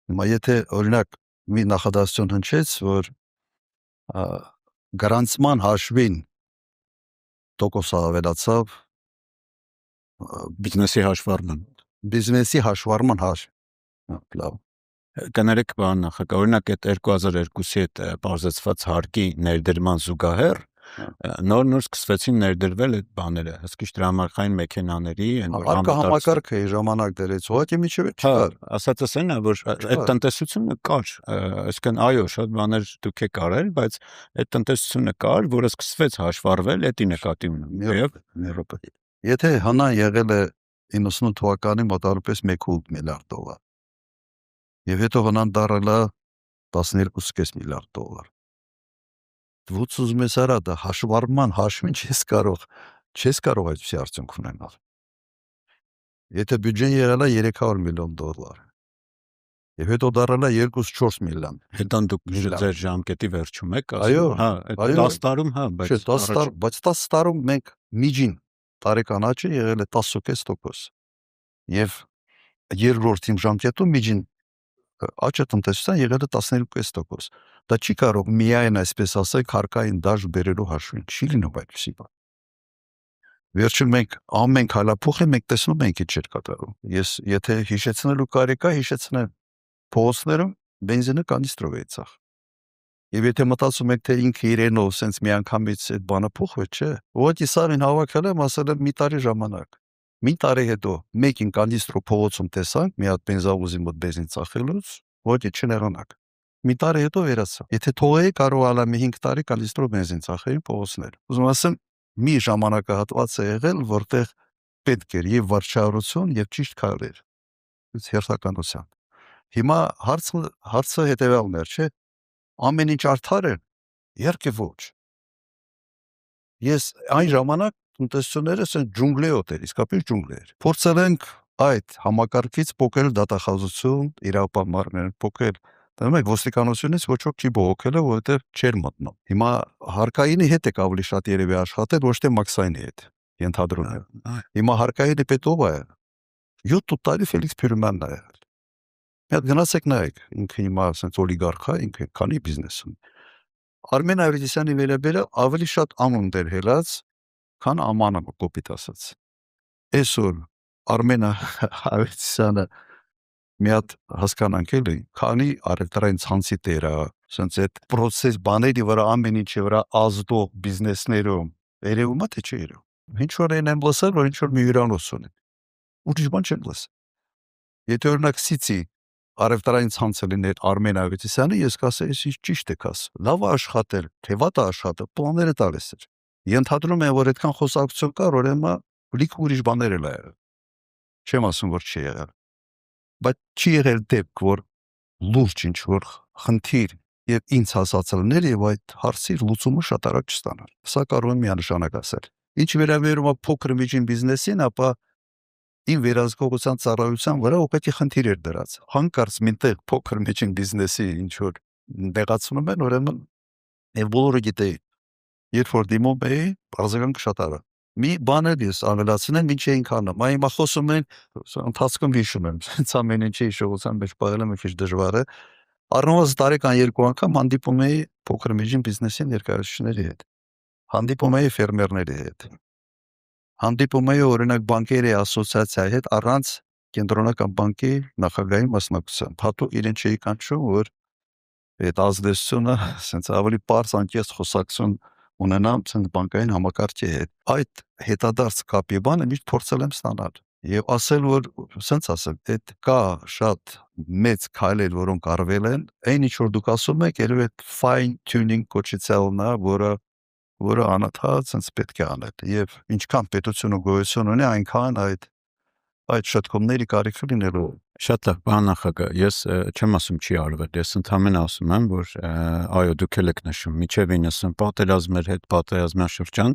Հիմա եթե օրինակ մի նախադասություն հնչեց, որ գրանցման հաշվին տոկոսը ավելացավ բիզնեսի հաշվառման հաշվ։ Լավ։ Կներեք, պարոն նախագահ, օրինակ այդ 2002-ի այդ բարձրացված հարկի ներդրման զուգահեռ նոր սկսվեցին ներդրվել այդ բաները, հսկիչ դրամարկղային մեքենաների, Արկա համակարգը ժամանակ դերից ուղղակի միջև չկար։ Ասածս այն է, որ այդ տնտեսությունը կար, այսինքն այո, շատ բաներ դուք եք արել, բայց այդ տնտեսությունը կար, որը սկսվեց հաշվառվել, դա նկատի ունեմ։ Եթե հնա եղել է 90 թվականին մոտավորապես 1.8 միլիարդ դոլար։ Եվ հետո հնան դարել է 12.5 միլիարդ դոլար։ Դուք ուզում ես արա դա հաշվառման հաշվին չես կարող այդպիսի արդյունք ունենալ։ Եթե բյուջեն եղել է 300 միլիոն դոլար, եւ հետո դարել է 2-4 միլիոն։ Հետո դուք ձեր ժամկետի վերջում եք, այո, 10 տարում, բայց 10 տարում մենք միջին տարեկան աճը եղել է 10.5%։ Եվ երրորդ իմ ժամկետում միջին աճը տնտեսության եղել է 12.5%։ Դա չի կարող միայն այսպես ասենք հարկային դաշտ բերելու հաշվին, չի լինում այդպիսի բան։ Վերջում մենք ամեն քայլափոխը մենք տեսնում ենք ինչ էր կատարում։ Ես եթե հիշեցնելու կարիք է, հիշեցնեմ փողոցներում բենզինը կանիստրով է ցախ։ Եվ եթե մտածում եք թե ինքը իրենով sense միանգամից այդ բանը փոխվեց, չէ։ Ուղղակի սարին հավաքել եմ, ասել եմ մի տարի ժամանակ։ Մի տարի հետո մեկին կանիստրով փողոցում տեսանք, մի հատ բենզավոզի մոտ բենզին ծախելուց, ուղղակի չներանաք։ Մի տարի հետո վերացա։ Եթե թողեի կարող ալա մի 5 տարի կանիստրով բենզին ծախեին փողոցներ։ Ուզում ասեմ, մի ժամանակահատված է եղել, որտեղ պետք էր եւ վարչարություն եւ ճիշտ քայլեր։ Այս հերթականության։ Հիմա հարցը հետեւյալն էր, չէ՞։ Ամեն ինչ արդար է, իհարկե ոչ։ Ես այն ժամանակ տնտեսությունները ասեն ջունգլիոտ էր, իսկապես ջունգլի էր։ Փորձել ենք այդ համակարգից փոքր դատախազություն, իրավապահ մարմիններ փոքր, դեռ ոստիկանությունից ոչ ոք չի բողոքել, որովհետև չէր մտնում։ Հիմա հարկայինի հետ եք ավելի շատ երևի աշխատել, ոչ թե մաքսայինի հետ, ենթադրում եմ։ Հիմա հարկայինի պետով է 7 տարի Ֆելիքս Փյուրմանն է եղել։ Մի հատ գնացեք նայեք, ինքը հիմա ասենց օլիգարխ է, ինքը քանի բիզնես ունի։ Արմեն Ավետիսյանի վերաբերյալ ավելի շատ անուն դեր հելած, քան ամանը կոպիտ ասած։ Այսօր Արմեն Ավետիսյանը մի հատ հասկանանք էլի, քանի առևտրային ցանցի տերը, ասենց այդ process բաների վրա ամեն ինչի վրա ազդող բիզնեսներում երևում է թե չի երևում։ Ինչ որ են լսել, որ ինչ որ մի հյուրանոց ունեն։ Ուրիշ բան չեն լսել։ Եթե օրինակ Սիցի առևտրային ցանցը լիներ Արմեն Ավետիսյանը, ես կասեի, ես ճիշտ եք ասում։ Լավ աշխատել, թե վատ աշխատել, պլանները տալիս էր։ Ենթադրում եմ, որ այդքան խոսակցություն կար, ուրեմն լիք ուրիշ բաներ էլ ա եղել։ Չեմ ասում, որ չի եղել։ Բայց չի եղել դեպք, որ լուրջ ինչ որ խնդիր եւ ինձ հասածելներ եւ այդ հարցի լուծումը շատ արագ չստանալ։ Սա կարող եմ միանշանակ ասել։ Ինչ վերաբերում է փոքր միջին բիզնեսին, ապա իմ վերահսկողության ծառայության վրա ուղղակի խնդիր էր դրած։ Հանկարծ մինտեղ փոքր միջին բիզնեսի ինչ որ դեղացնում են, ուրեմն եւ բոլորը գիտեի։ Երբ որ դիմում էի, բարձրական շատ արագ։ Մի բան էլ ես ավելացնեմ, ինչ էինք անում։ Այ հիմա խոսում են, ընթացքում հիշում եմ, ցած ամեն ինչի հիշողության մեջ պահելը մի քիչ դժվար է։ Առնվազն տարեկան 2 անգամ հանդիպում էի փոքր միջին բիզնեսի ներկայացուցիչների հետ։ Հանդիպում էի ֆերմերների հետ։ Հանդիպում էի օրինակ բանկերի ասոցիացիայի հետ առանց կենտրոնական բանկի նախագահի մասնակցությամբ։ Հատուկ իրեն չէի կանչում, որ այդ ազդեցությունը ասենց ավելի པարզ անկեղծ խոսակցություն ունենամ ցենց բանկային համակարգի հետ։ Այդ հետադարձ կապի բանը միշտ փորձել եմ ստանալ եւ ասել, որ ասենց ասեմ, այդ կա շատ մեծ քայլեր, որոնք արվել են, այն ինչ որ դուք ասում եք, երբ այդ fine tuning կոչեցելն է, որը անընդհատ ցենց պետք է անել եւ ինչքան պետությունը գոյություն ունի, այնքան այդ շտկումների կարիքը լինելու։ Շատ լավ, պարոն նախագահ, ես չեմ ասում չի արվել, ես ընդհանրապես ասում եմ, որ այո, դուք եք նշում, մինչև 90 պատերազմներ հետ պատերազմյան շրջան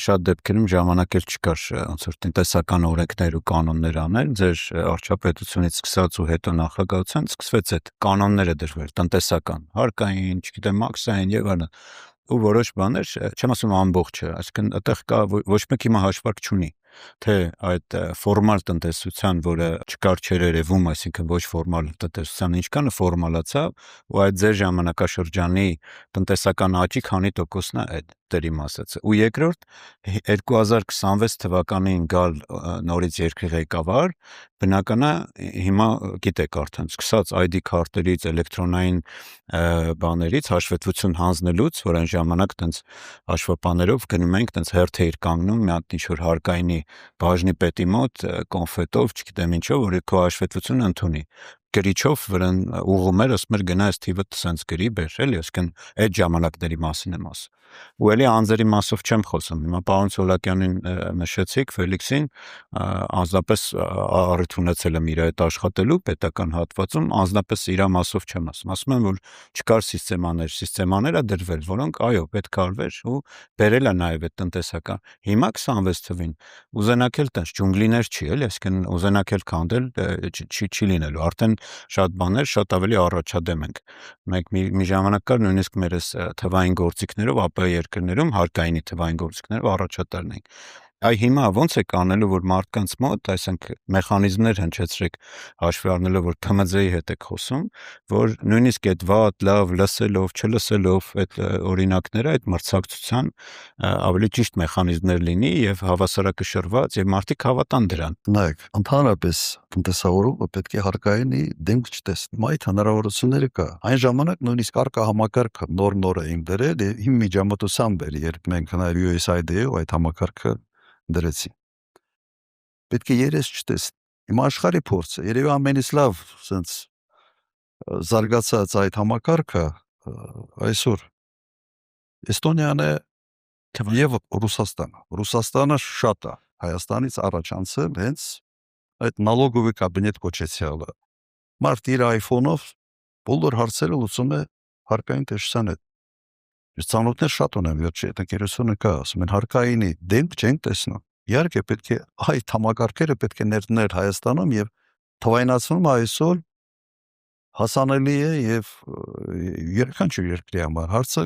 շատ դեպքերում ժամանակ էլ չկար ոնց որ տնտեսական օրենքներ ու կանոններ անել, ձեր արչապետությունից սկսած ու հետո նախագահության սկսվեց այդ կանոնները դրվել, տնտեսական, հարկային, չգիտեմ, մաքսային եւ այլն։ Ու որոշ բաներ, չեմ ասում ամբողջը, այսինքն այդտեղ կա ոչ մեկ հիմա հաշվարկ չունի, թե այդ ֆորմալ տնտեսության, որը չկար չեր երևում, այսինքն ոչ ֆորմալ տնտեսության ինչքանը ֆորմալացավ, ու այդ ձեր ժամանակաշրջանի տնտեսական աճի քանի տոկոսն է այդ։ քարտերի մասը։ Ու երկրորդ 2026 թվականին գալ նորից երկրի ղեկավար, բնական է հիմա գիտեք արդեն սկսած ID քարտերից, էլեկտրոնային բաներից հաշվետվություն հանձնելուց, որ այն ժամանակ տենց հաշվապաներով գնում ենք, տենց հերթ էիր կանգնում մի հատ ինչ-որ հարկայինի բաժնի պետի մոտ կոնֆետով, չգիտեմ ինչով, որ քո հաշվետվությունը ընդունի գրիչով վրան ուղում էր, ասում էր գնա այս թիվը սենց գրի բեր, էլի, այսինքն այդ ժամանակների մասին եմ ասում։ Ու էլի անձերի մասով չեմ խոսում։ Հիմա պարոն Սոլակյանին նշեցիք, Ֆելիքսին անձնապես առիթ ունեցել եմ իր այդ աշխատելու պետական հատվածում, անձնապես իր մասով չեմ ասում։ Ասում եմ, որ չկար սիստեմաները դրվել, որոնք այո, պետք է արվեր ու բերել է նաև այդ տնտեսական։ Հիմա 26 թվին ուզենակ էլ տենց ջունգլիներ չի, էլի, այսինքն ուզենակ էլ քանդել չի լինելու։ Արդեն շատ բաներ, շատ ավելի առաջադեմ ենք։ Մենք մի ժամանակ կար նույնիսկ մեր թվային գործիքներով ԱՊ երկրներում հարկայինի թվային գործիքներով առաջատարն ենք։ Այ հիմա ո՞նց է կանելու, որ մարդկանց մոտ, այսինքն մեխանիզմներ հնչեցրեք հաշվի առնելով, որ ԹՄԶ-ի հետ եք խոսում, որ նույնիսկ այդ վատ, լավ, լսելով, չլսելով այդ օրինակները, այդ մրցակցության ավելի ճիշտ մեխանիզմներ լինի եւ հավասարակշռված եւ մարդիկ հավատան դրան։ Նայեք, ընդհանրապես տնտեսավորումը պետք է հարկայինի դեմք չտեսնի։ Այդ հնարավորությունները կա։ Այն ժամանակ նույնիսկ արկա համակարգը նոր էին դրել եւ իմ միջամտությամբ էր, երբ մենք հնար USAID-ով այդ համակարգը դրեցին։ Պետք է երես չտեսնի։ Հիմա աշխարհի փորձը երևի ամենից լավ sense զարգացած այդ համակարգը այսօր Էստոնիան է եւ Ռուսաստանը շատ է Հայաստանից առաջ անցել հենց այդ налоговый կաբինետ կոչեցյալը։ Մարդ իր iPhone-ով բոլոր հարցերը լուծում է հարկային տեսության հետ։ Ես ցանոթներ շատ ունեմ, վերջի այդ ընկերությունը կա, ասում են հարկայինի դեմք չեն տեսնում։ Իհարկե պետք է այդ համակարգերը պետք է ներդնել Հայաստանում եւ թվայնացումը այսօր հասանելի է եւ յուրաքանչյուր երկրի համար հարցը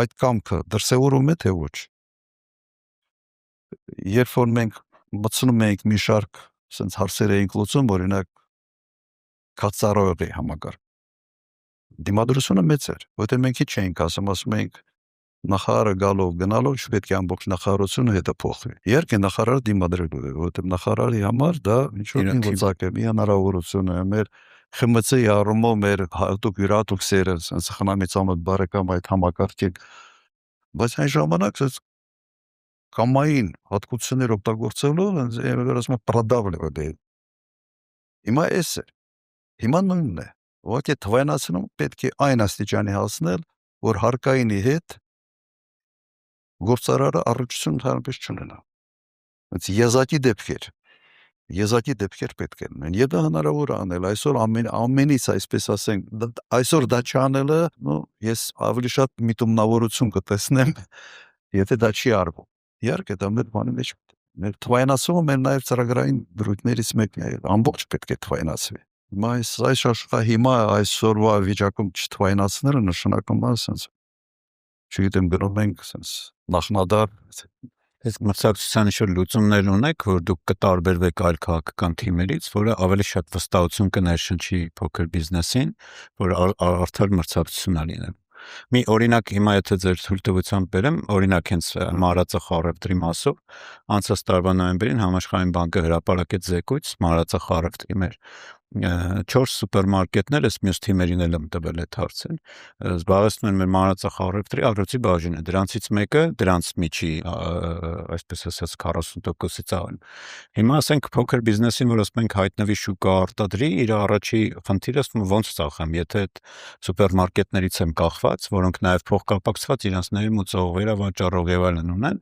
այդ կամքը դրսևորում է թե ոչ։ Երբ որ մենք մտցնում ենք մի շարք sense հարցեր էինք լուծում, օրինակ քացարողի համակարգ դիմադրությունը մեծ էր, որտեղ մենք ինչ էինք ասում ենք նախարարը գալով գնալով չպետք է ամբողջ նախարարությունը հետը փոխվի։ Իհարկե նախարարը դիմադրելու է, որտեղ նախարարի համար դա ինչ-որ ինվոցակ է, մի հնարավորություն է, մեր ԽՄՑ-ի առումով մեր հատուկ յուրատուկսերը, sense խնամեցամդ բարեկամ այդ համակարգի, բայց այն ժամանակ կամային հատկություններ օգտագործելով ասում են պրադավլը։ Հիմա էս է։ Հիմա նույնն է։ Ուղղակի թվայնացնում պետք է այն աստիճանի հասնել, որ հարկայինի հետ գործարարը առողջություն հարաբերություն չունենա։ Բայց եզակի դեպքեր պետք է լինեն։ Եվ դա հնարավոր է անել այսօր ամենից այսպես ասենք, այսօր դա չանելը, ես ավելի շատ միտումնավորություն կտեսնեմ, եթե դա չի արվում։ Իհարկե դա մեր բանի մեջ մեր թվայնացումը մեր նաև ծրագրային դրույթներից մեկն է, ամբողջ պետք է թվայնացվի։ Այս աշխարհը հիմա այսօրվա վիճակում չթվայնացնելը նշանակում է sense չգիտեմ գնում ենք sense նախնադար Այս մրցակցության ինչ-որ լուծումներ ունեք, որ դուք կտարբերվեք այլ քաղաքական թիմերից, որը ավելի շատ վստահություն կներշնչի փոքր բիզնեսին, որ արդար մրցակցություն է լինել։ Մի օրինակ հիմա եթե ձեր թույլտվությամբ բերեմ, օրինակ հենց Մանրածախ առևտրի մասով անցած տարվա նոյեմբերին Համաշխարհային բանկը հրապարակեց զեկույց Մանրածախ առևտրի մեր 4 սուպերմարկետներ էս մյուս թիմերին էլ եմ տվել այդ հարցին զբաղեցնում են մեր Մանրածախ առևտրի ագրոցի բաժինը դրանցից մեկը դրանց միջի այսպես ասած 40%-ից ավել հիմա ասենք փոքր բիզնեսին որ ասում ենք հայտնվի շուկա արտադրի իր առաջի խնդիրը ոնց ծախեմ եթե այդ սուպերմարկետներից եմ կախված որոնք նաև փոխկապակցված իրենց ներմուծող վերավաճառող եւ այլն ունեն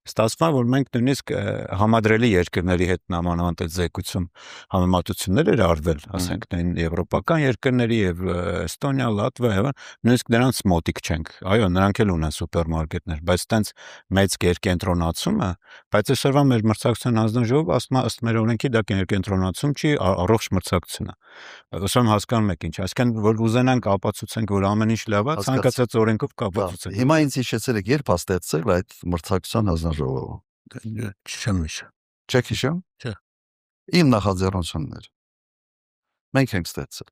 Ստացվում է, որ մենք նույնիսկ համադրելի երկրների հետ նամանավանդ այդ զեկույցում համեմատություններ էր արվել, ասենք նույն եվրոպական երկրների եւ Էստոնիա, Լատվիա, նույնիսկ նրանց մոտիկ չենք։ Այո, նրանք էլ ունեն սուպերմարկետներ, բայց տենց մեծ կենտրոնացումը, բայց այսօրվա մեր մրցակցության հանձնաժողովը ասում է ըստ մեր օրենքի դա կենտրոնացում չի, առողջ մրցակցություն է։ Ոսում հասկանում եք ինչ, այսինքն որ ուզենանք ապացուցենք, որ ամեն ինչ լավ է, ցանկացած օրենքով կապացուցենք։ Հիմա ինձ հիշեցել եք երբ հաստատեցել այդ մրցակցության հանձնաժողովը։ Չեմ հիշում։ Չեք հիշում։ Չէ։ Իմ նախաձեռնություններ։ Մենք ենք ստացել։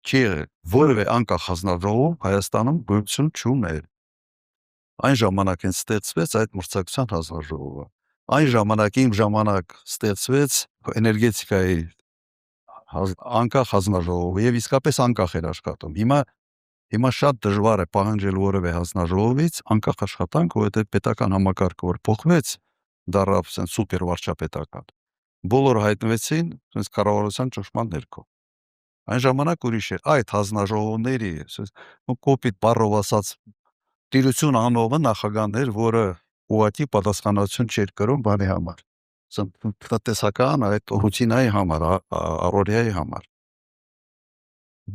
Չի եղել որևէ անկախ հանձնաժողով Հայաստանում գույություն չուներ։ Այն ժամանակ են ստեղծվեց այդ մրցակցության հանձնաժողովը։ Այն ժամանակ իմ ժամանակ ստեղծվեց էներգետիկայի անկախ հանձնաժողովը եւ իսկապես անկախ էր աշխատում։ Հիմա շատ դժվար է պահանջել որևէ հանձնաժողովից անկախ աշխատանք, որովհետեւ պետական համակարգը որ փոխվեց, դառավ ասեն սուպեր վարչապետական։ Բոլորը հայտնվեցին ասես կառավարության ճնշման ներքո։ Այն ժամանակ ուրիշ էր այդ հանձնաժողովների, ասես կոպիտ բառով ասած տիրություն անողը նախագահն էր, որը ուղղակի պատասխանատվություն չէր կրում բանի համար։ Տնտեսական այդ ռուտինայի համար, առօրյայի համար։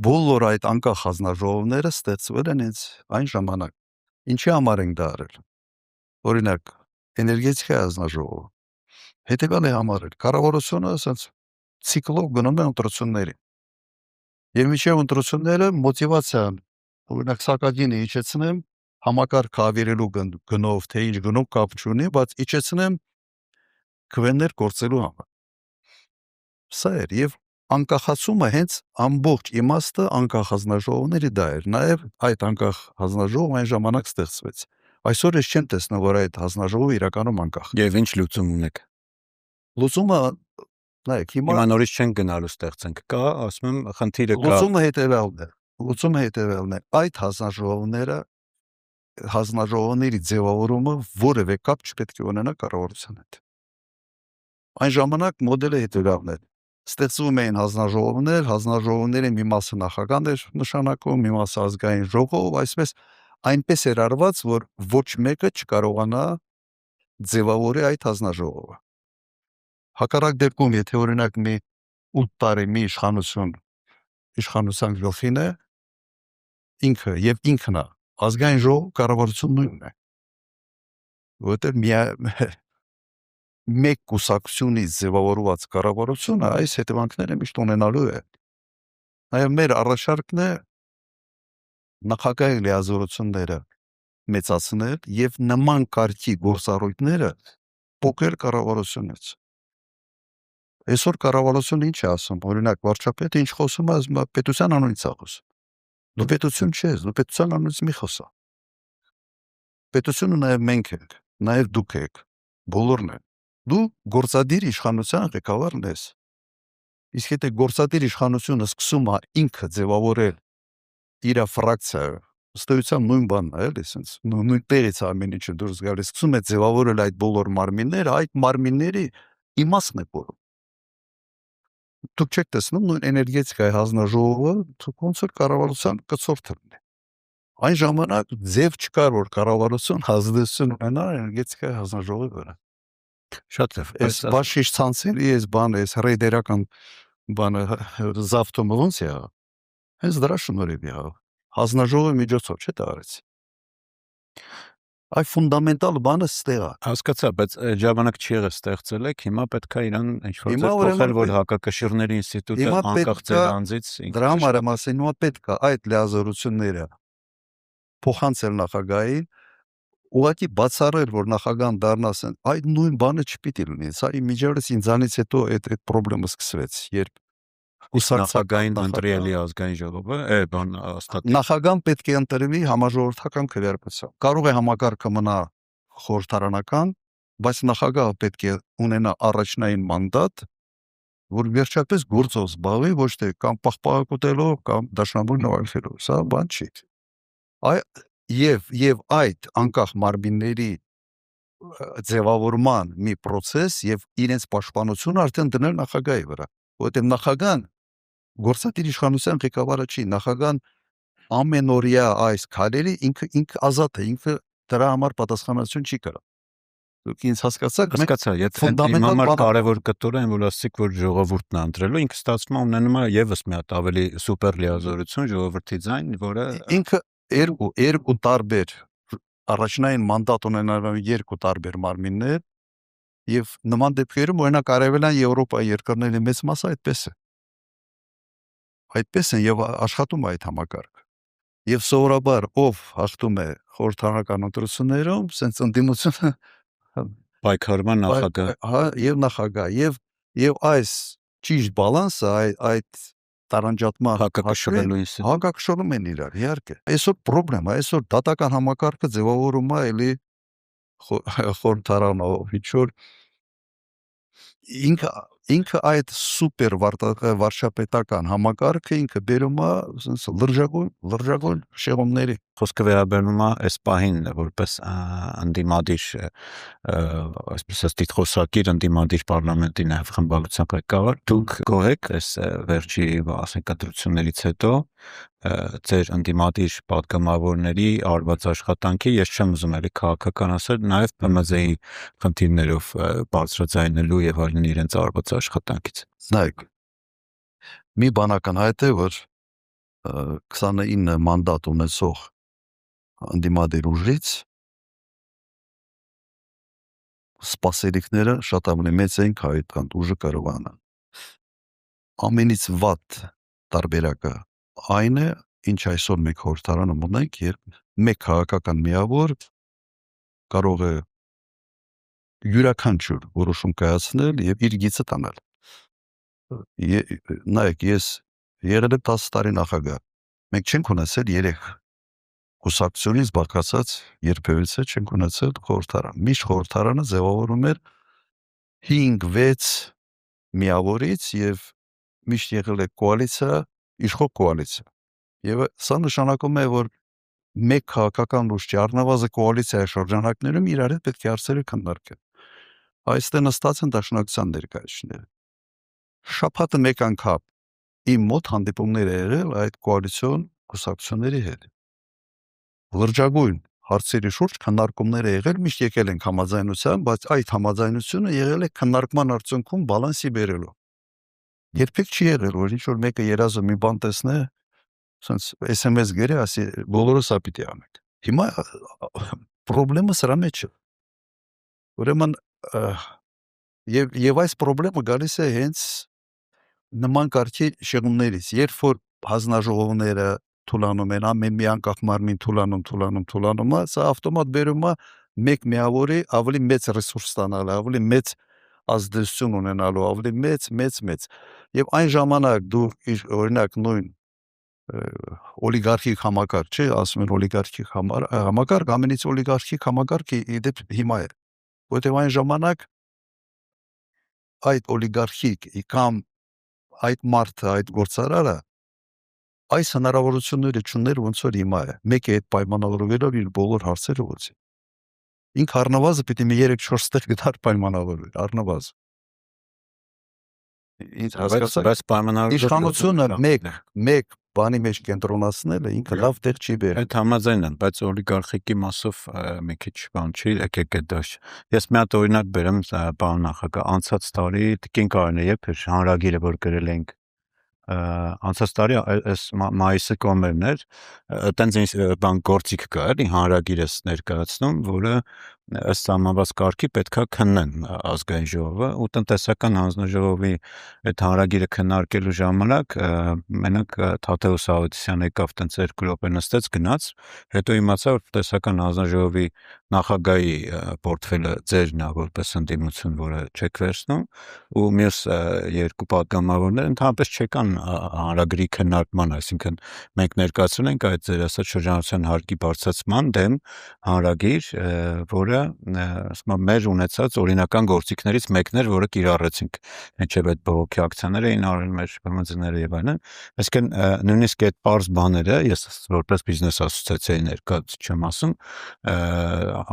Բոլոր այդ անկախ հանձնաժողովները ստեղծվել են հենց այն ժամանակ։ Ինչի համար են դա արել։ Օրինակ, էներգետիկայի հանձնաժողովը հետևյալի համար էր։ Կառավարությունը ասած ցիկլով գնում է ընտրությունների։ Եվ միջև ընտրությունները մոտիվացիան, օրինակ սակագինը իջեցնեմ, համակարգ ավիրելու գնով, թե ինչ գնով կապ չունի, բայց իջեցնեմ քվեներ գործելու համար։ Սա էր եւ անկախացումը հենց ամբողջ իմաստը անկախ հանձնաժողովների դա էր։ Նաեւ այդ անկախ հանձնաժողովը այն ժամանակ ստեղծվեց։ Այսօր ես չեմ տեսնում, որ այդ հանձնաժողովը իրականում անկախ է։ Եվ ինչ լուծում ունեք։ Լուծումը նայեք, Հիմա նորից չեն գնալու ստեղծենք։ Կա, ասում եմ, խնդիրը կա։ Լուծումը հետևյալն է։ Այդ հանձնաժողովների ձևավորումը որևէ կապ չպետք է ունենա կառավարության հետ։ Այն ժամանակ մոդելը հետևյալն էր։ Ստեղծվում էին հանձնաժողովներ, հանձնաժողովների մի մասը նախագահն էր նշանակում, մի մասը ազգային ժողով, այսպես այնպես էր արված, որ ոչ մեկը չկարողանա ձևավորել այդ հանձնաժողովը։ Հակառակ դեպքում, եթե օրինակ մի 8 տարի մի իշխանության գլխին է ինքը եւ ինքն է, ազգային ժողով կառավարություն նույնն է։ Որովհետեւ մեկ կուսակցությունից ձևավորված կառավարությունը այս հետևանքները միշտ ունենալու է։ Նաեւ մեր առաջարկն է նախագահի լիազորությունները մեծացնել եւ նման կարգի գործառույթները փոքր կառավարությունից։ Այսօր կառավարությունը ինչ է ասում, օրինակ վարչապետը ինչ խոսում է, ասում է պետության անունից է խոսում։ Դու պետություն չես, դու պետության անունից մի խոսա։ Պետությունը նաեւ մենք ենք, նաեւ դուք եք, բոլորն են։ Դու գործադիր իշխանության ղեկավարն ես։ Իսկ եթե գործադիր իշխանությունը սկսում է ինքը ձևավորել իր ֆրակցիայը, ըստեյության նույն բանն է, էլի, ասենց նույն տեղից ամեն ինչը դուրս գալիս, սկսում է ձևավորել այդ բոլոր մարմինները, այդ մարմինների իմաստն է կորում։ Դուք չեք տեսնում նույն էներգետիկայի հանձնաժողովը ոնց որ կառավարության կցորդը լինի։ Այն ժամանակ ձև չկար, որ կառավարություն ազդեցություն ունենա էներգետիկայի հանձնաժողովի վրա։ Շատ լավ։ Այս բաշխիչ ցանցերի այս բանը, այս ռեյդերական բանը զավթումը ոնց է։ Հենց դրա շնորհիվ է։ Հանձնաժողովի միջոցով չէ՞ դա արեց։ Այդ ֆունդամենտալ բանը ստեղ է։ Հասկացա, բայց ժամանակ չի եղել ստեղծել եք, հիմա պետք է իրան ինչ-որ փոխել, որ հակակշիռների ինստիտուտը անկախ ձեր անձից դրա համար եմ ասել, հիմա պետք է այդ լիազորությունները փոխանցել նախագահին, ուղղակի բացառել, որ նախագահան դառնասեն, այդ նույն բանը չպիտի լինի։ Սա իմիջիայլոց ինձանից հետո այդ խնդրը սկսվեց, երբ նախագահային ընտրելի ազգային ժողովը, բան աստատի։ Նախագահան պետք է ընտրվի համաժողովրդական քվեարկությամբ։ Կարող է համակարգը մնա խորհրդարանական, բայց նախագահը պետք է ունենա առաջնային մանդատ, որ վերջապես գործով զբաղվի, ոչ թե կամ պահպանողելով կամ դաշնամուր նվարկելով։ Սա բան չի։ Եվ այդ անկախ մարմինների ձևավորման մի process եւ իրենց պաշտպանությունը արդեն դնել նախագահի վրա, որովհետեւ նախագահան գործադիր իշխանության ղեկավարը չի, նախագահան ամենօրյա այս քայլերի ինքը ազատ է, ինքը դրա համար պատասխանատվություն չի կրում։ Դուք ինձ հասկացաք, հասկացա, եթե իմ համար կարևոր կտորը այն որ ասիկ որ ժողովուրդն է ընտրելու, ինքը ստացվում է ունենում է եւս մի հատ ավելի սուպեր լիազորություն ժողովրդի ձայն, որը ինքը երկու տարբեր առաջնային մանդատ ունենալու երկու տարբեր մարմիններ եւ նման դեպքերում օրինակ արևելյան Եվրոպայի երկրների մեծ մասը այդպես է։ Այդպես են եւ աշխատում է այդ համակարգը։ Եվ սովորաբար ով հաղթում է խորհրդարանական ընտրություններում, sense ընդդիմությունը պայքարման նախագահ, եւ նախագահ եւ այս ճիշտ բալանսը այդ տարանջատման Հակակշռելու ինստիտուտ։ հակակշռում են իրար, իհարկե։ Այսօր խնդրեմ, այսօր դատական համակարգը ձևավորում է էլի խորհրդարանով, ինչ որ ինքը այդ սուպեր վարչապետական համակարգը ինքը բերում է ասես լրջագույն շեղումների։ Խոսքը վերաբերում է այս պահին որպես անդիմադիր այսպես ասած խոսակիր անդիմադիր parlamenti նաև խմբակցության ղեկավար դուք գոհ եք այս վերջի ասենք ընտրություններից հետո ձեր անդիմադիր պատգամավորների արված աշխատանքի ես չեմ ուզում էլի քաղաքական ասել նաև ՊՄԶ-ի խնդիրներով բարձրաձայնելու եւ այլն իրենց արված աշխատանքից։ Նայեք, մի բանական հայտ է, որ 29 մանդատ ունեցող անդիմադիր ուժից սպասելիքները շատ ավելի մեծ էին, քան այդ ուժը կարողանա։ Ամենից վատ տարբերակը այն է, ինչ այսօր մենք խորհրդարանում ունենք, երբ մեկ քաղաքական միավոր կարող է յուրաքանչյուր որոշում կայացնել եւ իր գիծը տանել։ Նայեք, ես եղել եմ 10 տարի նախագահ։ Մենք չենք ունեցել 3 կուսակցությունից բաղկացած երբևիցե չենք ունեցել խորհրդարան։ Միշտ խորհրդարանը ձևավորում էր 5-6 միավորից եւ միշտ եղել է կոալիցիա, իշխող կոալիցիա։ Եվ սա նշանակում է, որ մեկ քաղաքական ուժի առնվազն կոալիցիայի շրջանակներում իրար հետ պետք է հարցերը քննարկել։ Այստեղ նստած են դաշնակցության ներկայացուցիչները։ Շաբաթը մեկ անգամ իմ մոտ հանդիպումներ է եղել այդ կոալիցիոն կուսակցությունների հետ։ Լրջագույն հարցերի շուրջ քննարկումներ է եղել, միշտ եկել ենք համաձայնության, բայց այդ համաձայնությունը եղել է քննարկման արդյունքում բալանսի բերելու։ Երբեք չի եղել, որ ինչ-որ մեկը երազը մի բան տեսնե, ասենց SMS գերի, ասի բոլորը սա պիտի անենք։ Հիմա խնդրեմը սրա մեջ է։ Ուրեմն եւ այս խնդրեմը գալիս է հենց նման կարգի շեղումներից, երբ որ հանձնաժողովները թուլանում են, ամեն մի անկախ մարմին թուլանում, սա ավտոմատ բերում է մեկ միավորի ավելի մեծ ռեսուրս ստանալու, ավելի մեծ ազդեցություն ունենալու, ավելի մեծ։ Եվ այն ժամանակ դու օրինակ նույն օլիգարխիկ համակարգ, չէ, ասում են օլիգարխիկ համակարգ, ամենից օլիգարխիկ համակարգը իդեպ հիմա է։ Որտեղ այն ժամանակ այդ օլիգարխիկ կամ այդ մարդը, այդ գործարարը այս հնարավորությունները չուներ ոնց որ հիմա է։ Մեկը այդ պայմանավորվելով իր բոլոր հարցերը ուղղի։ Ինք առնվազն պիտի մի 3-4 տեղ գտար պայմանավորվել, առնվազն։ Ինձ հասկացա, բայց իշխանությունը մեկ բանի մեջ կենտրոնացնելը ինքը լավ տեղ չի բերել։ Այդ համաձայն եմ, բայց օլիգարխիկի մասով մի քիչ բան չի, եկեք այդ դաշ։ Ես մի հատ օրինակ բերեմ, պարոն նախագահ, անցած տարի Տիկին Կարենեև հանրագիրը, որ գրել ենք անցած տարի այս մայիսի կոմերն էր, այտենց բան գործիք կա, էլի հանրագիրս ներկայացնում, որը ըստ համաված կարգի պետքա քննեն ազգային ժողովը ու տնտեսական հանձնաժողովի այդ հանրագիրը քննարկելու ժամանակ մենակ Թադեուս Ավետիսյանը եկավ տենց 2 րոպե նստեց գնաց, հետո իմացա որ տնտեսական հանձնաժողովի նախագահի պորտֆելը ձերն է որպես ընդդիմություն, որը չեք վերցնում ու մյուս 2 պատգամավորները ընդհանրապես չեկան հանրագրի քննարկման, այսինքն մենք ներկայացրել ենք այդ ձեր ասած շրջանառության հարկի բարձրացման դեմ հանրագիր, որը ասում եմ մեր ունեցած օրինական գործիքներից մեկն էր, որը կիրառեցինք ինչեւ այդ բողոքի ակցիաները էին արել մեր ԲՄԶ-ները եւ այլն, այսինքն նույնիսկ այդ པարզ բաները ես որպես բիզնես ասոցիացիայի ներկայացուցիչ չեմ ասում,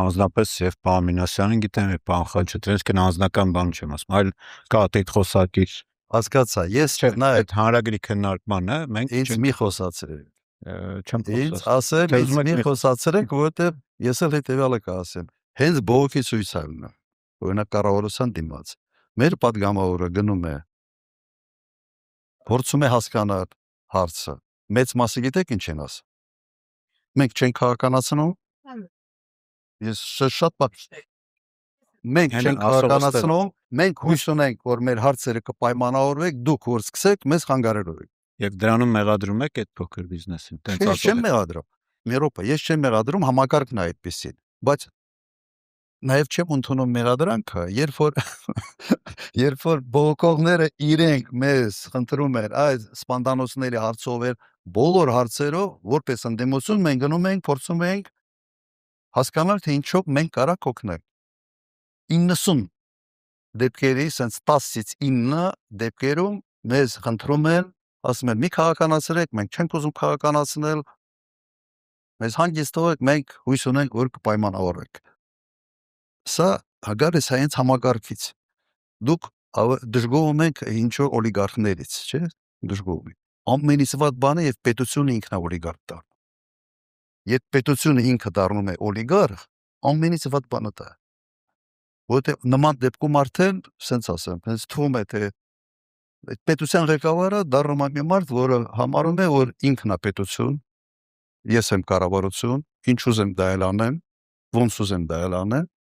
անձնապես եւ պարոն Մինասյանին գիտեմ եւ պարոն Խաչատրյանին, այսինքն անձնական բան չեմ ասում, այլ կա այդ խոսակիր հասկացա, ես նա այդ հանրագրի քննարկմանը մենք ինձ մի խոսացրեք։ Չեմ Ինձ ասել, ինձ մի խոսացրեք, որովհետեւ ես էլ հետեւյալը կասեմ։ Հենց բողոքի ցույցալն է, օրինակ կառավարության դիմաց։ Մեր падգամավորը գնում է, փորձում է հասկանալ հարցը։ Մեծ մասը գիտեք ինչ են ասում։ Մենք չենք քաղաքականացնում։ Ես շատ բարձ։ Մենք չենք քաղաքականացնում, մենք հույս ունենք, որ մեր հարցերը կպայմանավորվեք, դուք որ սկսեք, մեզ խանգարելով եք։ Եվ դրանում մեղադրում եք այդ փոքր բիզնեսին։ Ես չեմ մեղադրում։ Մերոպա, ես չեմ մեղադրում, համակարգն է այդպեսին։ Բայց Նաև չեմ ընդունում մեղադրանքը, երբ որ բողոքողները իրենք մեզ խնդրում են այս սպանդանոցների հարցով բոլոր հարցերով որպես ընդդիմություն մենք գնում ենք փորձում ենք հասկանալ թե ինչով մենք կարանք օգնել 90 դեպքերի sense 10-ից 9 դեպքերում մեզ խնդրում են ասում են մի քաղաքականացրեք մենք չենք ուզում քաղաքականացնել մեզ հանգիստ թողեք մենք հույս ունենք որ կպայմանավորվենք Սա հագարես հայենց համագարկից։ Դուք դժգոհում եք ինչ-որ օլիգարխներից, չէ՞։ Դժգոհում եք։ Ամենից վատ բանը եւ պետությունը ինքն է օլիգարխ դառնում։ Երբ պետությունը ինքը դառնում է օլիգարխ, ամենից վատ բանը դա է։ Որտեղ նման դեպքում արդեն, սենց ասեմ, հենց թվում է թե այդ պետության ղեկավարը դառնում է մի մարդ, որը համարում է, որ ինքն է պետություն, ես եմ կառավարություն, ինչ ուզեմ դա էլ անեմ, ոնց ուզեմ դա էլ անեմ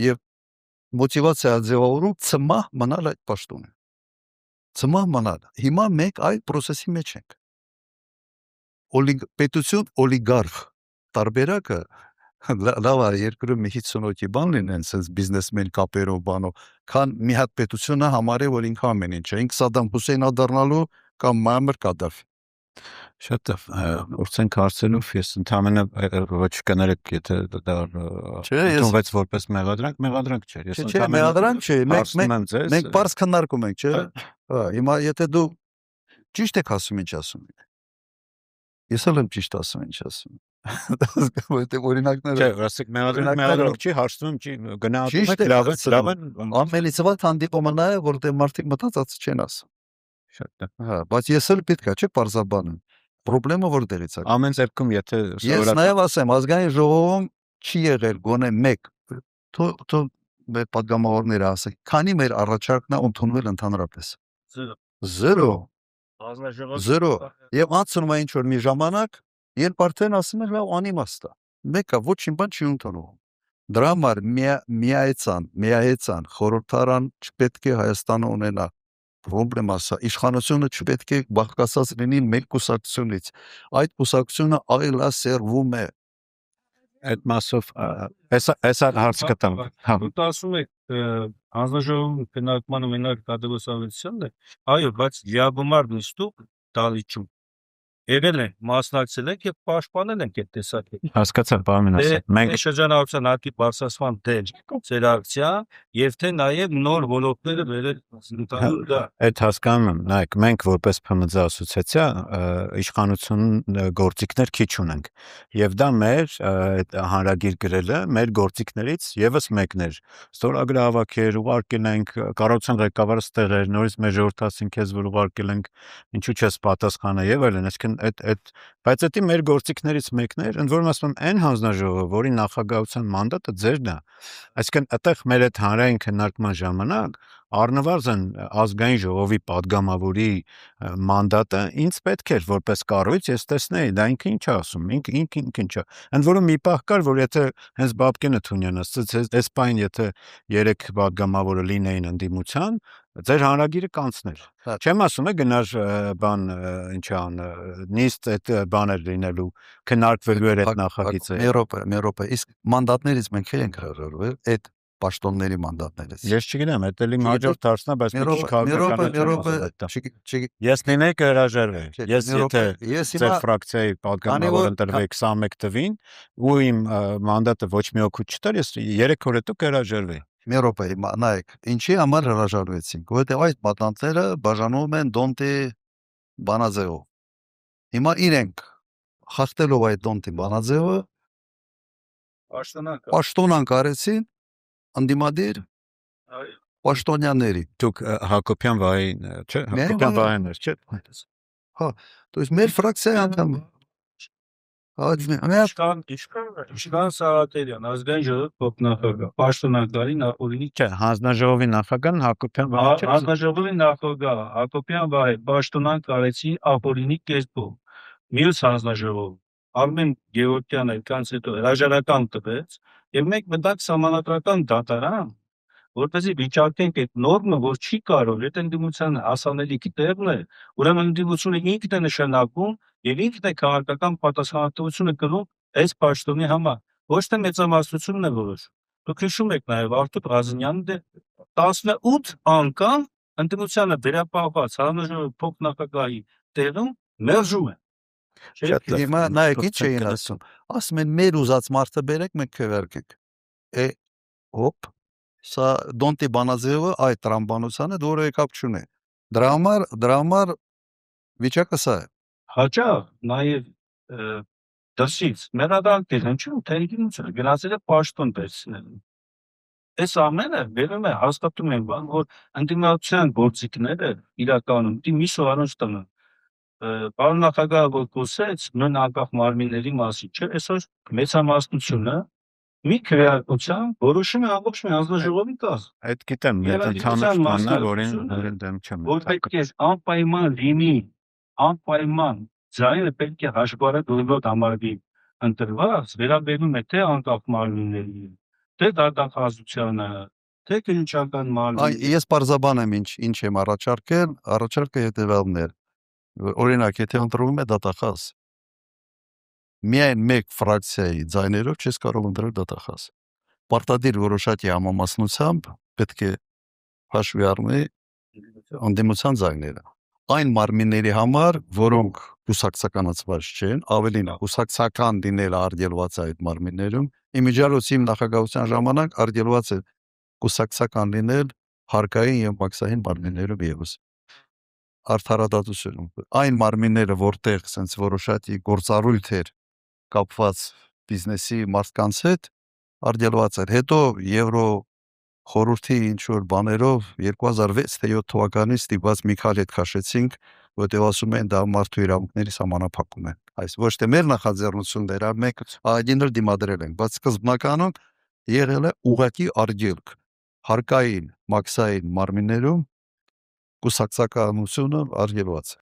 եւ մոտիվացիա ձևավորում ծմահ մնալ այդ պաշտոնը։ Ծմահ մնալ։ Հիմա մենք այդ process-ի մեջ ենք։ Պետություն օլիգարխ տարբերակը լավ է երկրում մի 50-ի բան լինեն, sense բիզնեսմեն կապերով բանով, քան մի հատ պետությունը համարի, որ ինքը ամեն ինչ է։ Ինք Սադամ Հուսեյնը դառնալու կամ Մուամմար Կադաֆի։ Շատ ուրցենք հարցերով ես ընդհանրապես ոչ կներեք եթե դա ընդունվեց որպես մեղադրանք չէր ես Չէ, մեղադրանք չէ, մենք բարձ քննարկում ենք, չէ։ Հիմա եթե դու ճիշտ եք ասում ինչ ասում եք։ Ես էլ եմ ճիշտ ասում ինչ ասում։ Որտեղ օրինակները Չէ, ասեք մեղադրանք չի, հարցնում չի, գնահատում եք լավ են ամենից վատ հանդիպումը նա է, որտեղ մարդիկ մտածած չեն ասում։ Շատ Հա, բայց ես էլ պետք է չէ բարձաբանեմ։ Պրոբլեմը որտեղից է։ Ամեն դեպքում եթե Ես նաև ասեմ, ազգային ժողովում չի եղել գոնե 1 թո մեր падգամավորները ասեն, քանի մեր առաջարկն է ընդունվել ընդհանրապես։ 0 0 Եվ անցնում է ինչ որ մի ժամանակ, երբ արդեն ասում են լավ անիմաստ է։ Մեկը ոչինչ բան չի ընդունում։ Դրա համար միայեցան խորհրդարան չպետք է Հայաստանը ունենա Պրոբլեմը սա իշխանությունը չպետք է բաղկացած լինի մեկ կուսակցությունից այդ կուսակցությունը այլասերվում է այդ մասով հեսա հարց կտամ Դուք ասում եք հանձնաժողովի քննարկմանը մենակ կադրոսավետությունն է այո բայց լիաբումար նստուկ դալիճում եղել է մասնակցել եք եւ պաշտպանել եք այդ տեսակետը հասկացա բանին ասեք մենք շրջանառության հարկի բարձրացման դեր ձեր ակցիա եւ թե նաեւ նոր ոլորտները վերել այդ հասկանում եմ նայեք մենք որպես ՓՄԶ ասոցիացիա իշխանություն գործիքներ քիչ ունենք եւ դա մեր այդ հանրագիր գրելը մեր գործիքներից եւս մեկն էր ստորագրահավաքեր ուղարկել ենք կառավարության ղեկավարը ստեղ էր նորից մեր ժողովրդացին քեզ որ ուղարկել ենք ինչու՞ չես պատասխանը եւ այլն այսինքն բայց դա մեր գործիքներից մեկն էր ընդ որում ասում եմ այն հանձնաժողովը որի նախագահության մանդատը ձերն է այսինքն այդտեղ մեր այդ հանրային քննարկման ժամանակ առնվազն ազգային ժողովի падգամավորի մանդատը ինձ պետք էր որպես կառույց ես տեսնեի դա ինքը ինչ է ասում ինքը ինչ է ընդ որում մի պահ կար որ եթե հենց Բաբկենը Թունյանը ասաց այս պայն եթե 3 падգամավորը լինեին ընդդիմության ձեր հանրագիրը կանցներ չեմ ասում է գնար բան ինչ ան նիստ այդ բաներ լինելու քննարկվելու էր այդ նախագիծը Մերոպե իսկ մանդատներից մենք ենք հրաժարվել այդ պաշտոնների մանդատներից ես չգիտեմ այդ էլի հաջորդ հարցնա բայց մի քիչ քաղաքական ես լինեի կհրաժարվեի ես եթե ձեր ֆրակցիայի падգամավոր ընտրվեի 21 թվին ու իմ մանդատը ոչ մի օգուտ չտար ես 3 օր հետո կհրաժարվեի Մերոպե նայեք ինչի համար հրաժարվեցինք որովհետև այդ պատանտները բաժանում են դոնտի բանաձևով հիմա իրենք խախտելով այդ դոնտի բանաձևը պաշտոնանկ արեցին ընդդիմադիր պաշտոնյաների դուք Հակոբյան վային չէ Հակոբյան վայինն էր չէ հա то есть մեր ֆրակցիայի անդամ Իշխան Սարատելյան ազգային ժողովի փոխնախագահ պաշտոնականի նախօրինի չէ հանձնաժողովի նախագահն Հակոբյան վայինը չէ հանձնաժողովի նախագահ Հակոբյան վայ պաշտոնանկ արեցի ապօրինի կերպով մյուս հանձնաժողով Արմեն Գևորգյանը այդքանից հետո հրաժարական տվեց եւ մենք մտանք սահմանադրական դատարան որպեսզի վիճակենք այդ նորմը որ չի կարող այդ ընդդիմության հասանելիքի տեղն է ուրեմն ընդդիմությունը ինքն է նշանակում եւ ինքն է քաղաքական պատասխանատվությունը կրում այս պաշտոնի համար ոչ թե մեծամասնությունն է որոշ Դուք հիշում եք նաև Արթուր Ղազնյանը 18 անգամ ընտրությանը վերապահված հանրաժողովի փոխնախագահի տեղում մերժում է։ Շատ լավ։ Հիմա նայեք ինչ էին ասում։ Ասում են մեր ուզած մարդը բերեք, մենք քվեարկենք։ Հոպ, սա Դոնտի Բանաձևը այդ տրամաբանությանը որևէ կապ չունի։ Դրա համար վիճակը սա է։ Հաճախ նաև դասից մերադանքեր հնչում, թե ինքնություն գնացել է պաշտոն վերցնելու։ Այս ամենը վերում է հաստատում են բան, որ ընդդիմության գործիքները իրականում դի մի սովանոց տնը։ Պարոն նախագահը որ խոսեց նույն անկախ մարմինների մասին, չէ, այսօր մեծամասնությունը մի քվեարկությամբ որոշում է ամբողջ մի հանձնաժողովի կազմ։ Այդ գիտեմ, Եվ այդ ընդհանուր բանն է, մասնագիտությունը, որին դեմ չեմ։ որ պետք է անպայման լինի, անպայման ձայնը պետք է հաշվառը դուրս համարվի ընտրված, վերաբերում է թե անկախ մարմինների, թե դատախազությանը, թե քննչական մարմինների։ Ես պարզաբան եմ ինչ եմ առաջարկել, առաջարկը հետևյալն է։ Օրինակ, եթե ընտրվում է դատախազ, միայն մեկ ֆրակցիայի ձայներով չես կարող ընտրել դատախազ։ Պարտադիր որոշակի համամասնությամբ պետք է հաշվի առնի ընդդիմության ձայները։ Այն մարմինների համար, որոնք կուսակցականացված չեն, ավելին կուսակցական լինել արգելված է այդ մարմիններում, իմիջիալոց իմ նախագահության ժամանակ արգելված է կուսակցական լինել հարկային եւ մաքսային մարմիններում եւս։ Արդարադատություն։ Այն մարմինները, որտեղ sense որոշակի գործառույթ էր կապված բիզնեսի մարդկանց հետ, արգելված էր։ Հետո Եվրո խորհրդի ինչ որ բաներով 2006 թե 7 թվականին ստիպված մի քանի հետ քաշեցինք, որտեղ ասում են դա մարդու իրավունքների սահմանափակում է։ Այս ոչ թե մեր նախաձեռնություններ, այլ մենք ԱԳՆ-ը դիմադրել ենք, բայց սկզբնականում եղել է ուղղակի արգելք հարկային մաքսային մարմիններում կուսակցականությունը արգելված է։